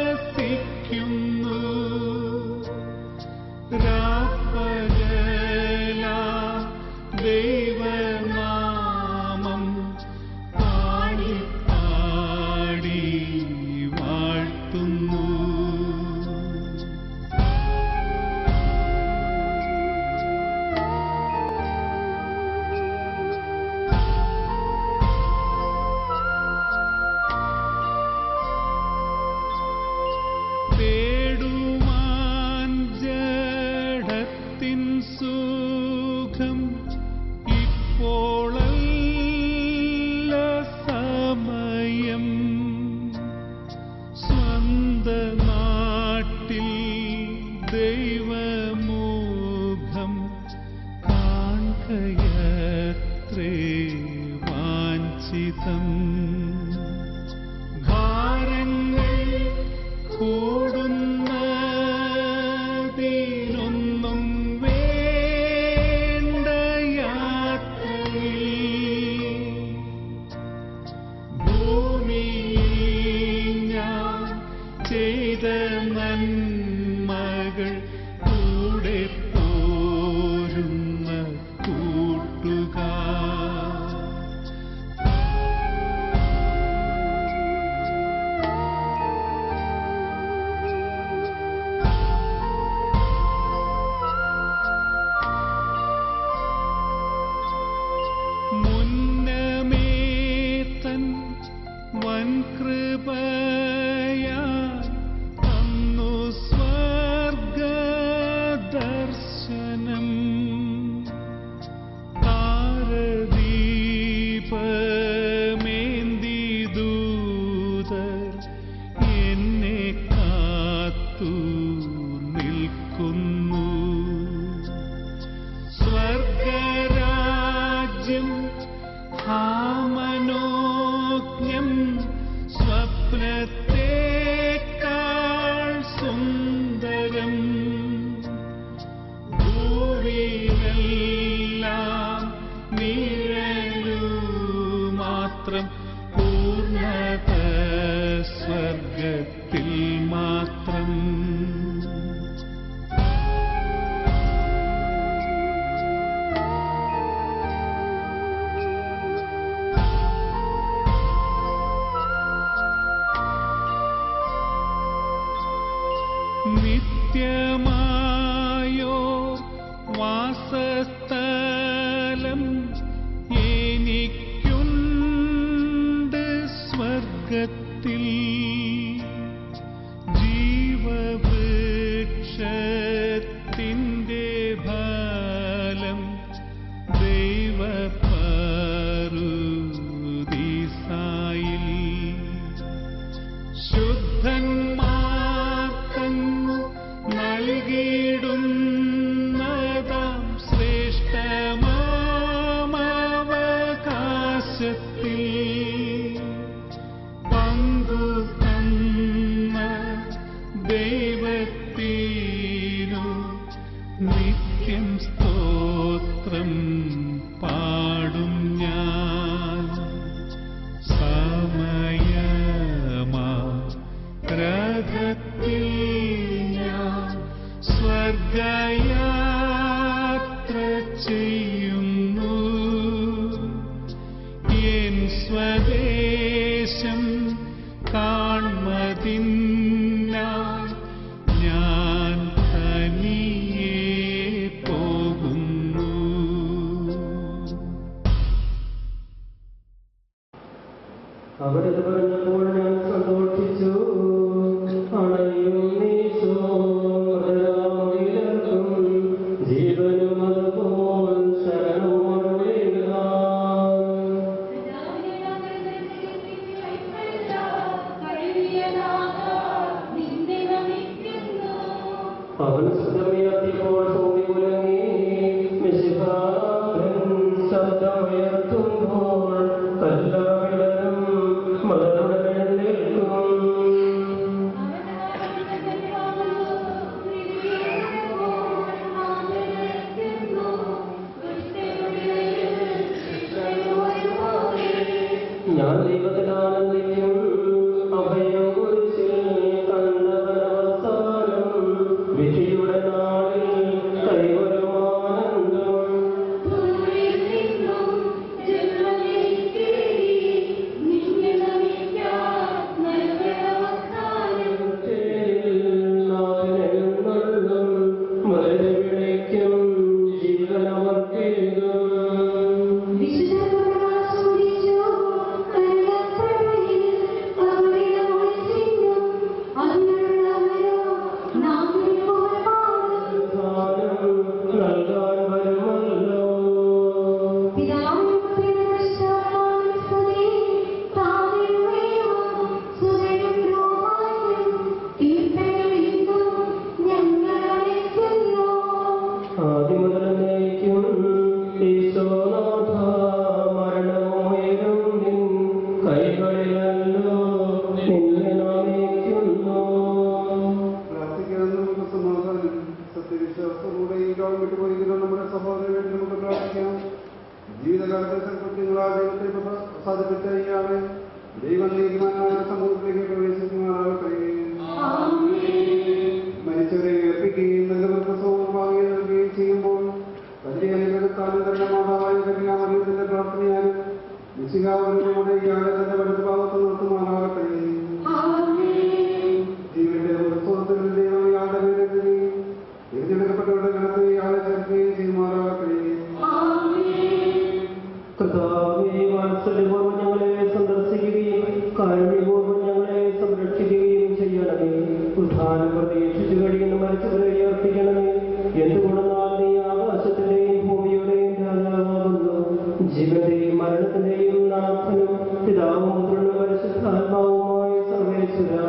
വസിക്കുന്നു. രാപ്പകലാ ദൈവനാമം പാടി പാടി വാഴ്ത്തുന്നു. നിൽക്കുന്നു. സ്വർഗരാജ്യം മനോജ്ഞം സ്വപ്നത്തേക്കാൾ സുന്ദരം. ഭൂവിലെല്ലാം നിഴലു മാത്രം, പൂർണ്ണത സ്വർഗത്തിൽ മാത്രം. നിത്യമായോ വാസസ്ഥലം എനിക്കുണ്ട് സ്വർഗത്തിൽ. ജീവവൃക്ഷത്തിൻ്റെ ഫലം ദൈവപറുദീസായിൽ. ശുദ്ധന്മാർക്കങ്ങു നൽകിയിടുന്നതാം ശ്രേഷ്ഠമാമവകാശത്തിൽ പങ്കു തന്ന ദൈവത്തിനു നിത്യം സ്തോത്രം പാടും ഞാൻ. രഥത്തിൽ ഞാൻ സ്വർഗയാത്ര ചെയ്യുന്നു. എൻ സ്വദേശം കാൺമതിനായി ഞാൻ തനിയെ പോകുന്നു. അവിടെ പറഞ്ഞപ്പോൾ ഞാൻ സന്തോഷിച്ചു. അണയും നീശോർക്കും ജീവനും അതുപോൽ അവൻ സുഖമേറ്റിപ്പോൾ ഭൂമി കുലങ്ങി. ശബ്ദമുയർത്തുമ്പോൾ എല്ലാവിടരും മലരുടെ എഴുന്നേൽക്കും. ഞാൻ ദൈവത്തിലാനന്ദിക്കും. അഭയം കുറിച്ചിൽ കണ്ടവനവസാനം വിധിയുടെ നാളിൽ കൈവരുമാനന്ദം. മലരവിളയ്ക്കും ജീവനവർക്കേകും. നൽകാൻ വരുമല്ലോ. ആദിമുതലേക്കും ഈശോനാഥ മരണമോയരും നിൻ കൈകളിലല്ലോ നിന്നെ നമിക്കുന്നു. പ്രാർത്ഥിക്കാനും സമാധാനം സത്യവിശ്വാസത്തോടെ ഈ ലോകം വിട്ടുപോയിരിക്കുന്ന നമ്മുടെ സഹോദരന് വേണ്ടി നമുക്ക് പ്രാർത്ഥിക്കാം. ജീവിതകാലത്തെ സൽകൃത്യങ്ങളാൽ ദൈവത്തെ പ്രസാദിപ്പിച്ച ഇയാളെ ദൈവം നീതിമാനായ സമൂഹത്തിലേക്ക് പ്രവേശിക്കുമാറാകട്ടെ. മരിച്ചവരെ ഏൽപ്പിക്കുകയും നല്ലവർക്ക് സൗഭാഗ്യം നൽകുകയും ചെയ്യുമ്പോൾ വലിയ അനുഗ്രഹത്താലും തന്നെ മാതാവായ കന്യാമറിയത്തിന്റെ പ്രാർത്ഥനയാലും നിശ്ചികാവരുടെ ഇയാളെ തന്റെ വലതു ഭാഗത്ത് നിർത്തുമാറാകട്ടെ. ജീവന്റെ ഉത്സവത്തിൽ ദൈവം ഇയാളുടെ പേരെഴുതുകയും തിരഞ്ഞെടുക്കപ്പെട്ടവരുടെ ഗണത്തിൽ ഇയാളെ ചേർക്കുകയും ചെയ്യുമാറാകട്ടെ. കർത്താവേ, വാത്സല്യപൂർവ്വം ഞങ്ങളെ സന്ദർശിക്കുകയും കാരുണ്യപൂർവ്വം ഞങ്ങളെ സംരക്ഷിക്കുകയും ചെയ്യണമേ. ഉദ്ധാനം പ്രതീക്ഷിച്ചു കഴിയുന്ന മരിച്ചവരെ ഉയർപ്പിക്കണമേ. എന്തുകൊണ്ടെന്നാൽ നീ ആകാശത്തിന്റെയും ഭൂമിയുടെയും രാജാവാകുന്നു. ജീവന്റെയും മരണത്തിന്റെയും നാഥനും പിതാവും പുത്രനും പരിശുദ്ധാത്മാവുമായ സർവേശ്വരാ.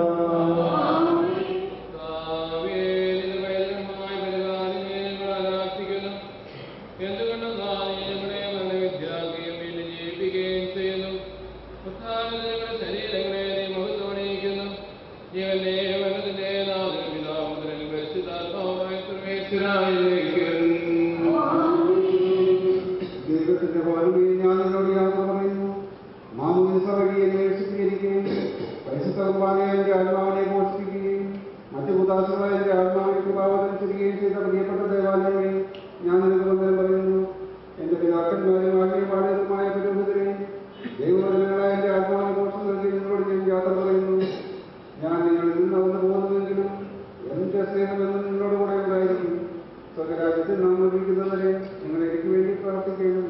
ദൈവത്തിന്റെ പകർമേ ഞാൻ നിന്നോട് യാത്ര പറയുന്നു. മാമോദിസ വഴി എന്നെ വിശുദ്ധീകരിക്കുകയും പരിശുദ്ധ കുർബാനയെ എന്റെ ആത്മാവിനെ പോഷിപ്പിക്കുകയും മറ്റു ഉദാസങ്ങളെ എന്റെ ആത്മാവിനെ കൃപാവനം ചെയ്യുകയും ചെയ്ത പ്രിയപ്പെട്ട ദേവാലയമേ, ഞാൻ നിനക്ക് വന്ദനം പറയുന്നു. എന്റെ പിതാക്കന്മാരും ആത്മീയപാഠകരുമായ പുരോഹിതരെ, ദൈവവചനങ്ങളായ എന്റെ ആത്മാവിനെ പോഷണം നൽകി നിങ്ങളോട് ഞാൻ യാത്ര പറയുന്നു. ഞാൻ നിങ്ങളിൽ നിന്ന് വന്നു പോകുന്നുവെങ്കിലും എന്റെ സ്നേഹമെന്ന് നിങ്ങളോട് കൂടെ ഉണ്ടായിരിക്കും. സ്വകരാജ്യത്തിൽ നാം നിർമ്മിക്കുന്നവരെ നിങ്ങൾ എനിക്ക് വേണ്ടി പ്രാർത്ഥിക്കണം.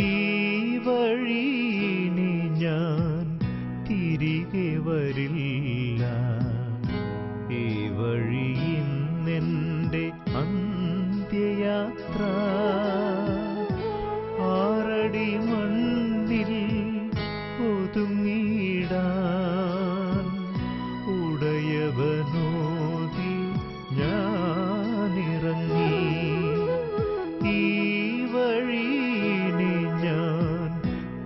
ഈ വഴിയിനി ഞാൻ തിരികെ വരില്ല, ഈ വഴിയിന്നെൻ്റെ അന്ത്യയാത്ര. ആറടി മണ്ണിൽ ഒതുങ്ങിടാൻ ഉടയവനോതി ഞാനിറങ്ങി. ഈ വഴിയിനി ഞാൻ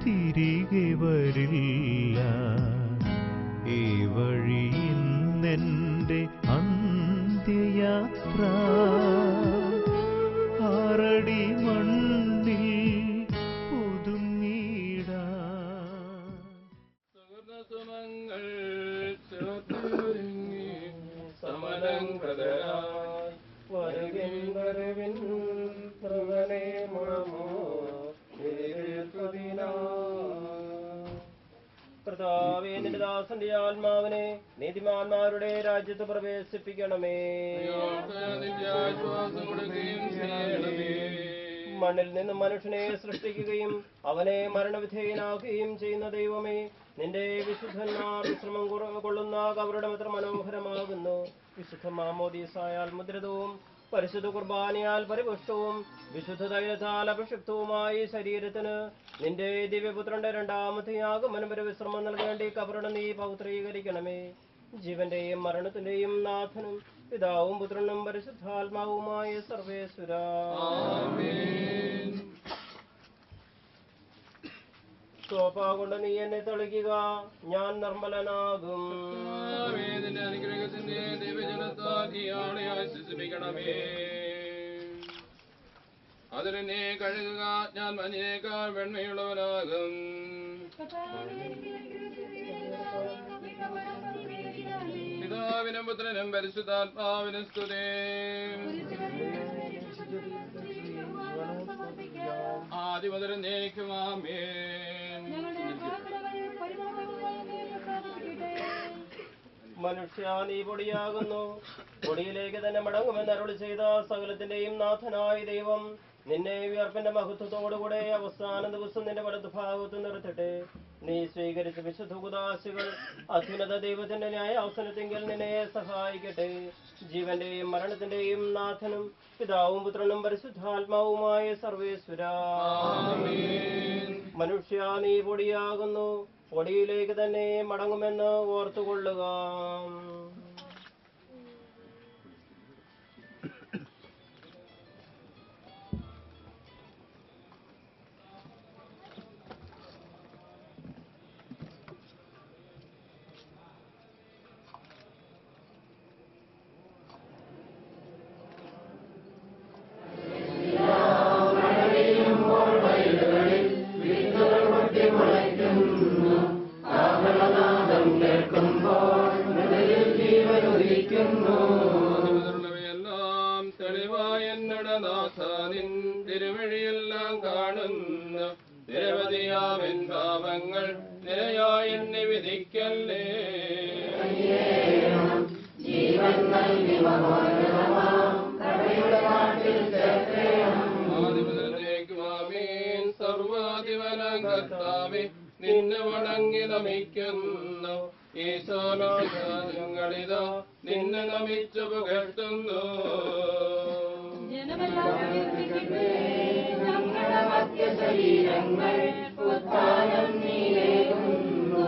തിരികെ വരില്ല, ഈ വഴിയിന്നെൻ്റെ അന്ത്യയാത്ര. ആറടി മണ്ണിൽ ഒതുങ്ങിടാൻ. സുമങ്ങൾ ചേർത്തിരുങ്ങി സമലങ്കതരായി വരുവിൻ വരുവിൻ പ്രവനെ മണമോ കർത്താവേ, നിന്റെ ദാസന്റെ ആത്മാവിനെ നീതിമാന്മാരുടെ രാജ്യത്ത് പ്രവേശിപ്പിക്കണമേ. മണ്ണിൽ നിന്ന് മനുഷ്യനെ സൃഷ്ടിക്കുകയും അവനെ മരണവിധേയനാക്കുകയും ചെയ്യുന്ന ദൈവമേ, നിന്റെ വിശുദ്ധന്മാർ വിശ്രമം കൊള്ളുന്ന കബറിടം എത്ര മനോഹരമാകുന്നു. വിശുദ്ധ മാമോദീസായാൽ മുദ്രിതവും പരിശുദ്ധ കുർബാനയാൽ പരിപുഷ്ടവും വിശുദ്ധ തൈലത്താൽ അഭിഷിക്തവുമായി ശരീരത്തിന് നിന്റെ ദിവ്യപുത്രന്റെ രണ്ടാമത്തെ ആഗമനം വരെ വിശ്രമം നൽകേണ്ടി കബറിടം നീ പൗത്രീകരിക്കണമേ. ജീവന്റെയും മരണത്തിന്റെയും നാഥനും പിതാവും പുത്രനും പരിശുദ്ധാത്മാവുമായ സർവേശ്വരാ. സോഫ കൊണ്ട് നീ എന്നെ തളിക്കുക, ഞാൻ നിർമ്മലനാകും. അനുഗ്രഹത്തിന്റെ ദൈവജനത്താൽ ഈ ആളെ ആശ്വസിപ്പിക്കണമേ. അതിലെന്നെ കഴുകുക, ഞാൻ മഞ്ഞേക്കാൾ വെണ്മയുള്ളവനാകും. പിതാവിനും പുത്രനും പരിശുദ്ധാത്മാവിനും സ്തുതി. ആദ്യം മുതൽ എന്നേക്കും ആമേൻ. മനുഷ്യ നീ പൊടിയാകുന്നു, പൊടിയിലേക്ക് തന്നെ മടങ്ങുമെന്ന് അരുളി ചെയ്ത സകലത്തിന്റെയും നാഥനായ ദൈവം നിന്നെ വിയർപ്പിന്റെ മഹത്വത്തോടുകൂടെ അവസാന ദിവസം നിന്റെ വലതുഭാഗത്ത് നിർത്തട്ടെ. നീ സ്വീകരിച്ച വിശുദ്ധ ഉദാശികൾ അത്യുന്നത ദൈവത്തിന്റെ ന്യായാസനത്തെങ്കിൽ നിന്നെ സഹായിക്കട്ടെ. ജീവന്റെയും മരണത്തിന്റെയും നാഥനും പിതാവും പുത്രനും പരിശുദ്ധാത്മാവുമായ സർവേശ്വരാ. മനുഷ്യ നീ പൊടിയാകുന്നു, പൊടിയിലേക്ക് തന്നെ മടങ്ങുമെന്ന് ഓർത്തുകൊള്ളുക. െല്ലാം തെളിവായ നാഥാനിൻ തിരുവഴിയെല്ലാം കാണുന്ന നിരവധിയാവൻ പാപങ്ങൾ നിരയായി എന്നെ വിധിക്കല്ലേ. ആദിമുതലേക്കുമാമീൻ. സർവാധിപനാം കർത്താവേ, നിന്നെ വണങ്ങി നമിക്കുന്നു. ഈശോനാഥങ്ങളിതാ നിന്നെ നമിച്ചു പുകഴ്ത്തുന്നു. ശരീരങ്ങൾ ഉത്ഥാനം നീലേകുന്നു.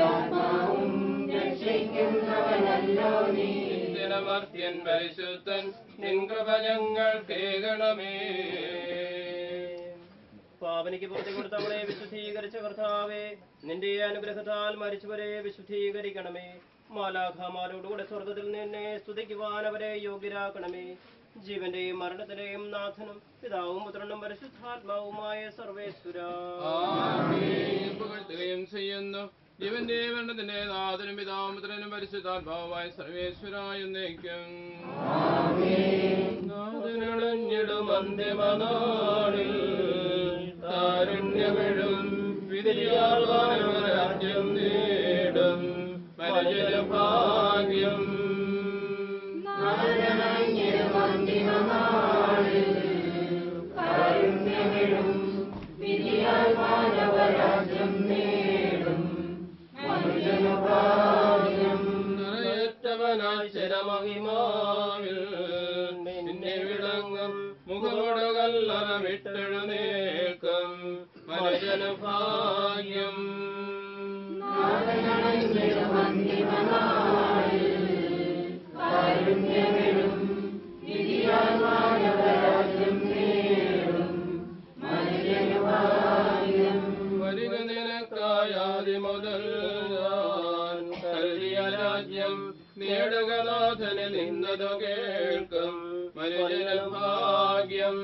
ആത്മാവും രക്ഷിക്കുന്നവനല്ലോ നീ. ദിനമർത്യൻ പരിശുദ്ധൻ നിൻ കൃപ ഞങ്ങൾ കേൾക്കണമേ. പാപനിക്ക് പുറത്തു കൊടുത്തവളെ വിശുദ്ധീകരിച്ച കർത്താവേ, നിന്റെ അനുഗ്രഹത്താൽ മരിച്ചവരെ വിശുദ്ധീകരിക്കണമേ. മാലാഖമാരോടുകൂടെ സ്വർഗത്തിൽ നിന്നെ സ്തുതിക്കുവാൻ അവരെ യോഗ്യരാക്കണമേ. ജീവന്റെയും മരണത്തിന്റെയും നാഥനും പിതാവും പുത്രനും പരിശുദ്ധാത്മാവുമായ സർവേശ്വരാ ചെയ്യുന്നു. ജീവന്റെ മരണത്തിന്റെ നാഥനും പിതാവും പുത്രനും പരിശുദ്ധാത്മാവുമായ സർവേശ്വരായ എന്നേക്കും. നാഥനടഞ്ഞിടും അന്തിമനാളിൽ കാരുണ്യമിടും വിധിയാൽ വാനവരാജ്യം നേടും പരിചയഭാഗ്യം. നിറയറ്റവനായി ചിരമഹിമാവിൽ നിന്നെ വിളങ്ങും മുഖമൊടകല്ലറമിട്ടെഴുന്നേൽക്കും പരിജനഭാഗ്യം. വരിക നിനക്കായാതി മുതൽ ഞാൻ കരുതിയ രാജ്യം നേടുക നാഥനിൽ നിന്നതു കേൾക്കും പരിജനഭാഗ്യം.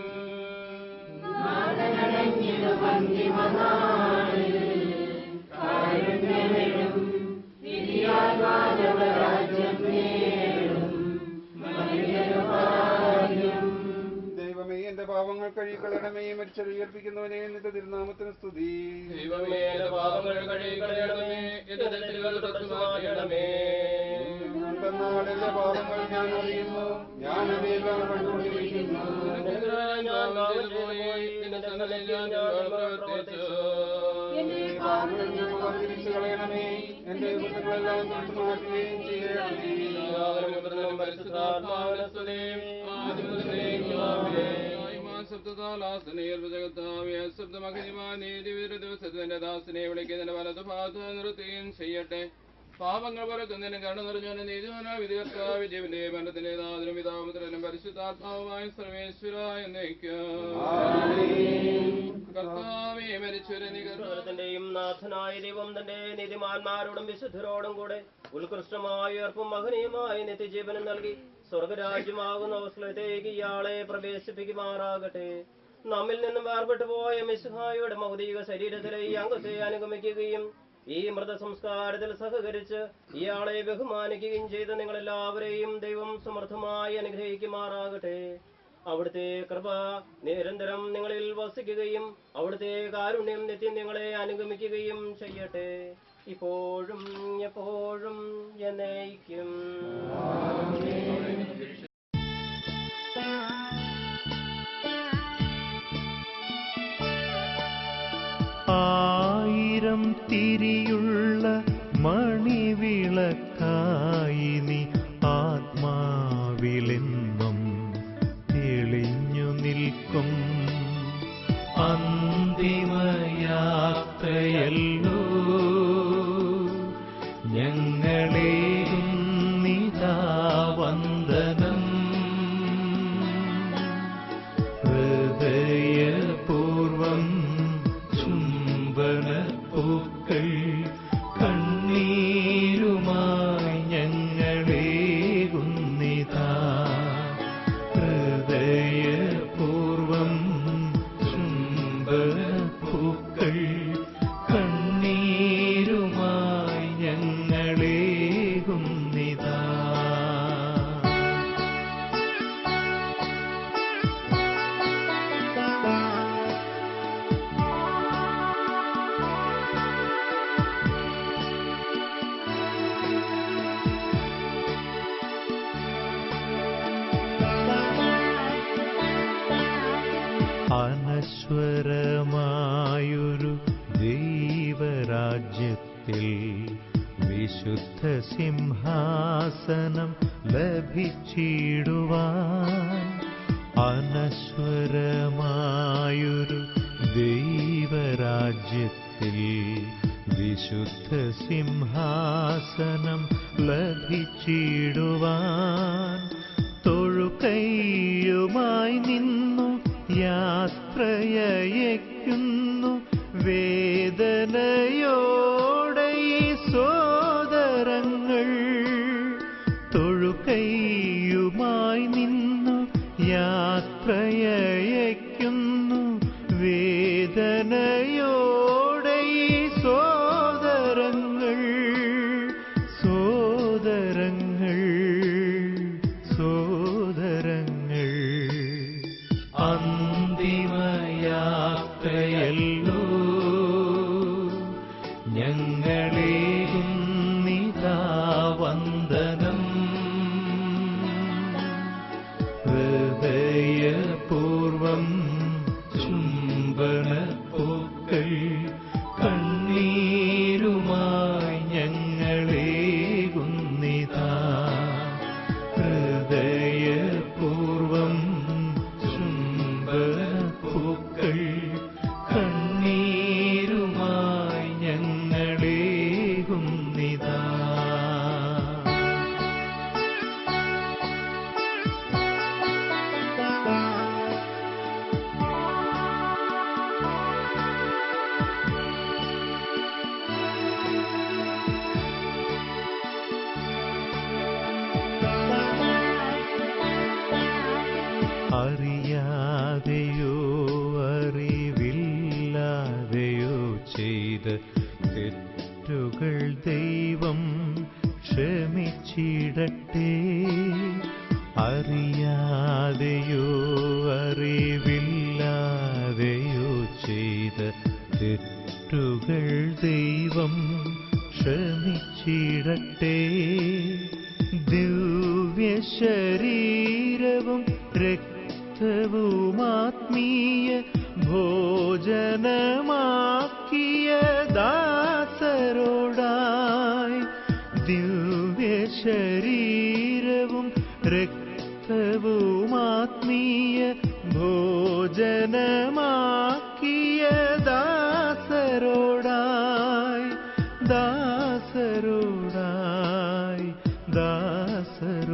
ദൈവമേ, എന്റെ പാപങ്ങൾ കഴുകിക്കളയണമേ. മരിച്ചത് ഉയർപ്പിക്കുന്നവനെ നിന്റെ തിരുനാമത്തിന് സ്തുതി. ദൈവമേ, എന്റെ പാപങ്ങൾ കഴുകിക്കളയണമേ, എന്റെ തെറ്റുകൾ തുടച്ചുമാറ്റണമേ. എന്റെ പാപങ്ങൾ ഞാൻ അറിയുന്നു, ഞാൻ അവയെല്ലാം കണ്ടുകൊണ്ടിരിക്കുന്നു. തിരിച്ചു കളയണമേ, എന്റെ കുറ്റങ്ങളെല്ലാം തൊട്ടു മാറ്റുകയും ചെയ്യണമേ. ദിവസത്തിന്റെ ദാസനെ വിളിക്കുന്നതിന്റെ വലതു ഭാഗത്ത് നിർത്തുകയും ചെയ്യട്ടെ. പാപങ്ങൾ പുറക്കുന്നതിന് കണ്ണു നിറഞ്ഞവനും നീതിമാനായ വിധികർത്താവ് ജീവന്റെ മരണത്തിന്റെ നാഥനും പിതാപുത്രനും പരിശുദ്ധാത്മാവുമായ സർവേശ്വരായ എന്നേക്കും. കർത്താവേ, മരിച്ചവരെ നികർത്തിന്റെയും നാഥനായ ദൈവം തന്റെ നീതിമാന്മാരോടും വിശുദ്ധരോടും കൂടെ ഉത്കൃഷ്ടമായ ഉയർപ്പും മഹനീയമായ നിത്യജീവനം നൽകി സ്വർഗരാജ്യമാകുന്ന അവസരത്തേക്ക് ഇയാളെ പ്രവേശിപ്പിക്കുമാറാകട്ടെ. നമ്മിൽ നിന്നും വേർപെട്ടു പോയ മിശിഹായുടെ ഭൗതിക ശരീരത്തിലെ ഈ അംഗത്തെ അനുഗമിക്കുകയും ഈ മൃതസംസ്കാരത്തിൽ സഹകരിച്ച് ഇയാളെ ബഹുമാനിക്കുകയും ചെയ്ത നിങ്ങളെല്ലാവരെയും ദൈവം സമർത്ഥമായി അനുഗ്രഹിക്കുമാറാകട്ടെ. അവിടുത്തെ കൃപ നിരന്തരം നിങ്ങളിൽ വസിക്കുകയും അവിടുത്തെ കാരുണ്യം നിത്യം നിങ്ങളെ അനുഗമിക്കുകയും ചെയ്യട്ടെ, ഇപ്പോഴും എപ്പോഴും എന്നേക്കും. ആയിരം തിരിയുള്ള മണിവിളക്കായി നീ ആത്മാവിലെന്നും തെളിഞ്ഞു നിൽക്കും. അന്തിമയാത്രയല്ലോ ഞങ്ങളേകും നിതാ വന്ദനം. ഹൃദയപൂർവം പൂക്കൾ കണ്ണീരുമായി ഞങ്ങളേകുന്നിതാ. ഹൃദയപൂർവം ചുംബനപ്പൂക്കൾ കണ്ണീരുമായി ഞങ്ങളേകുന്നിതാ. അനശ്വരമായൊരു ദൈവരാജ്യത്തിൽ വിശുദ്ധ സിംഹാസനം ലഭിച്ചിടുവാൻ. അനശ്വരമായൊരു ദൈവരാജ്യത്തിൽ വിശുദ്ധ സിംഹാസനം ലഭിച്ചിടുവാൻ. തൊഴുകൈയുമായി നിന്നു യാത്രയയക്കുന്നു വേദനയോടെ ഈ സോദരങ്ങൾ തൊഴുകൈയുമായി നിന്നു യാത്രയയക്കുന്നു. വേദനയോടെ ഈ സോദരങ്ങൾ അന്തിമയാത്രയല്ലോ ഞങ്ങളേകുന്നിതാ വന്ദനം. ഹൃദയപൂർവം ചുംബനപ്പൂക്കൾ കണ്ണീരുമായി ഞങ്ങളേകുന്നിതാ. ഹൃദയപൂർവം ചുംബനപ്പൂക്കൾ കണ്ണീരുമായി ഞങ്ങളേകുന്നിതാ. അറിയാതെയോ അറിവില്ലാതെയോ ചെയ്ത തെറ്റുകൾ ദൈവം ക്ഷമിച്ചിടട്ടെ. അറിയാതെയോ അറിവില്ലാതെയോ ചെയ്ത തെറ്റുകൾ ദൈവം ക്ഷമിച്ചിടട്ടെ. ദിവ്യശരീരവും രക്തവുമാത്മീയ ഭോജനമാക്കിയ ദാസരോടായി. ദിവ്യശരീരവും രക്തവുമാത്മീയ ഭോജനമാക്കിയ ദാസരോടായി. ദാസരോടായി ദാസരോടായി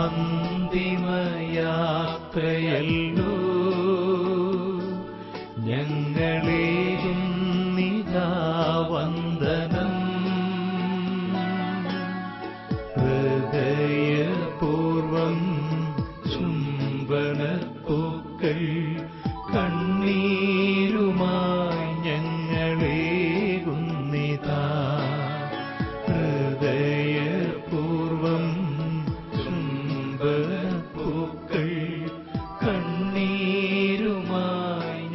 അന്തിമയാത്രയല്ലോ ഞങ്ങളേകുന്നിതാ വന്ദനം. ഹൃദയപൂർവം ചുംബനപ്പൂക്കൾ കണ്ണീരുമായി ഞങ്ങളേകുന്നിതാ. ഹൃദയപൂർവം ചുംബനപ്പൂക്കൾ കണ്ണീരുമായി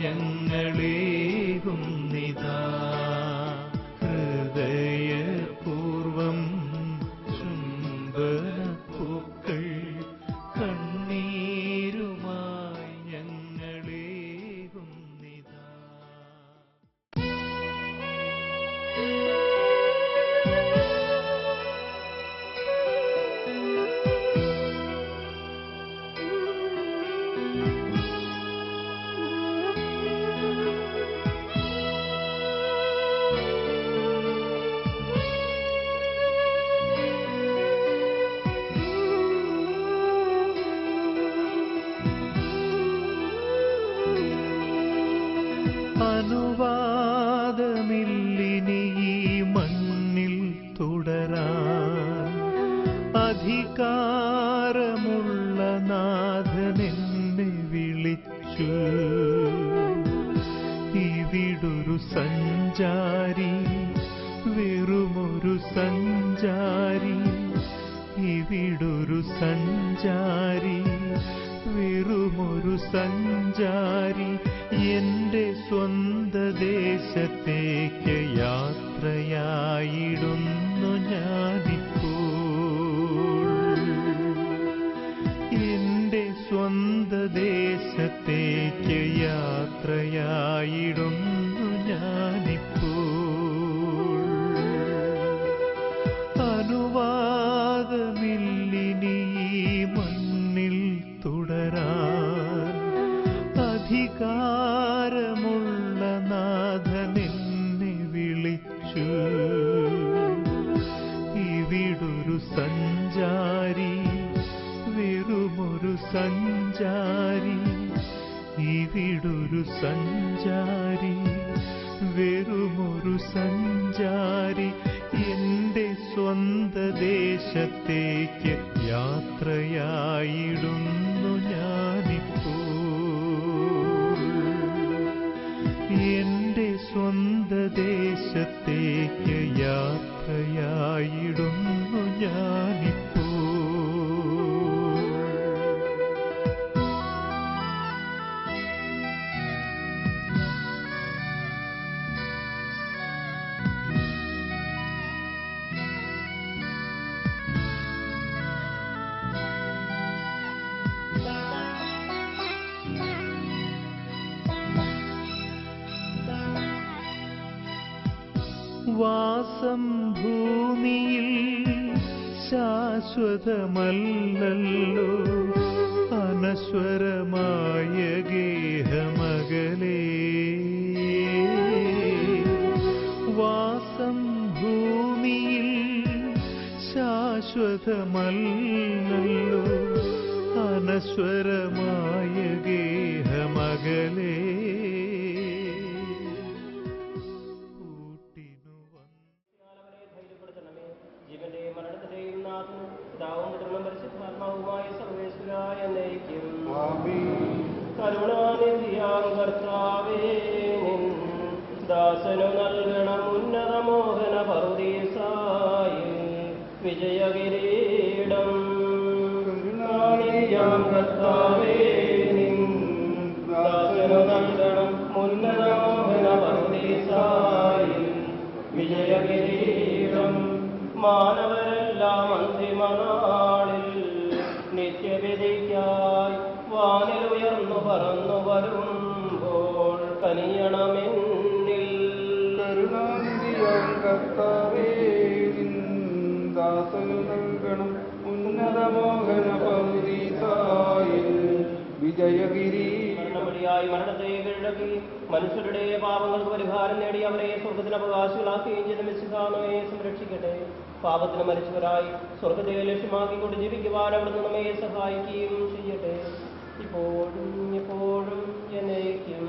ഞങ്ങളേകുന്നിതാ. ഹൃദയപൂർവം ചുംബനപ്പൂക്കൾ കണ്ണീരുമായി ഞങ്ങളേകുന്നിതാ. അനുവാദമില്ലിനി ഈ മണ്ണിൽ തുടരാൻ. അധികാരമുള്ള നാഥനെന്നെ വിളിച്ചു. ഇവിടൊരു സഞ്ചാരി, വെറുമൊരു സഞ്ചാരി. ഇവിടൊരു സഞ്ചാരി, വെറുമൊരു സഞ്ചാരി. എന്റെ സ്വന്ത ദേശത്തേക്ക് യാത്രയായിടുന്നു ഞാനിപ്പോൾ. എന്റെ സ്വന്ത ദേശത്തേക്ക് യാത്രയായിടുന്നു ഞാനിപ്പോൾ. അനുവാദമില്ലിനി ഈ മണ്ണിൽ തുടരാൻ. അധികാരമുള്ള നാഥനെന്നെ വിളിച്ചു. ഒരു സഞ്ചാരി എന്റെ സ്വന്ത ദേശത്തേക്ക് യാത്രയായിടുന്നു ഞാനിപ്പോൾ. എന്റെ സ്വന്ത ദേശത്തേക്ക് യാത്രയായിടുന്നു ഞാനിപ്പോൾ. വാസം ഭൂമിയിൽ ശാശ്വതമല്ലല്ലോ, അനശ്വരമായ ഗേഹമകലേ. വാസം ഭൂമിയിൽ ശാശ്വതമല്ലല്ലോ, അനശ്വരമായ ഗേഹമകലേ. ജീവന്റെ മരണത്തിന്റെയും നാഥനും പിതാവും പുത്രനും പരിശുദ്ധാത്മാവുമായ സർവേശ്വരായ എന്നേക്കും. കരുണാനിധിയാം കർത്താവേ, നിൻ ദാസനു നൽകണം ഉന്നത മോഹന പറുദീസായി വിജയകിരീടം. കരുണാനിധിയാം കർത്താവേ, നിൻ ദാസനു നൽകണം ഉന്നത മോഹന പറുദീസായി വിജയകിരീടം. മാനവരെല്ലാം അന്തിമനാളിൽ നിത്യവിധിക്കായി വാനിലുയർന്നു പറന്നു വരുമ്പോൾ കനിയണമെന്നിൽ. കരുണാനിധിയാം കർത്താവേ, നിൻ ദാസനു നൽകണം ഉന്നത മോഹന പറുദീസായിൽ വിജയകിരീടം. മരണവഴിയായി മരണത്തെ കീഴടക്കി മനുഷ്യരുടെ പാപങ്ങൾക്ക് പരിഹാരം നേടി അവരെ സ്വർഗത്തിന് അവകാശികളാക്കുകയും ചെയ്ത മിശിഹായെ സംരക്ഷിക്കട്ടെ. പാപത്തിന് മരിച്ചവരായി സ്വർഗത്തെ ലക്ഷ്യമാക്കിക്കൊണ്ട് ജീവിക്കുവാൻ അവിടുന്ന് നമ്മെ സഹായിക്കുകയും ചെയ്യട്ടെ, ഇപ്പോഴും എപ്പോഴും എന്നേക്കും.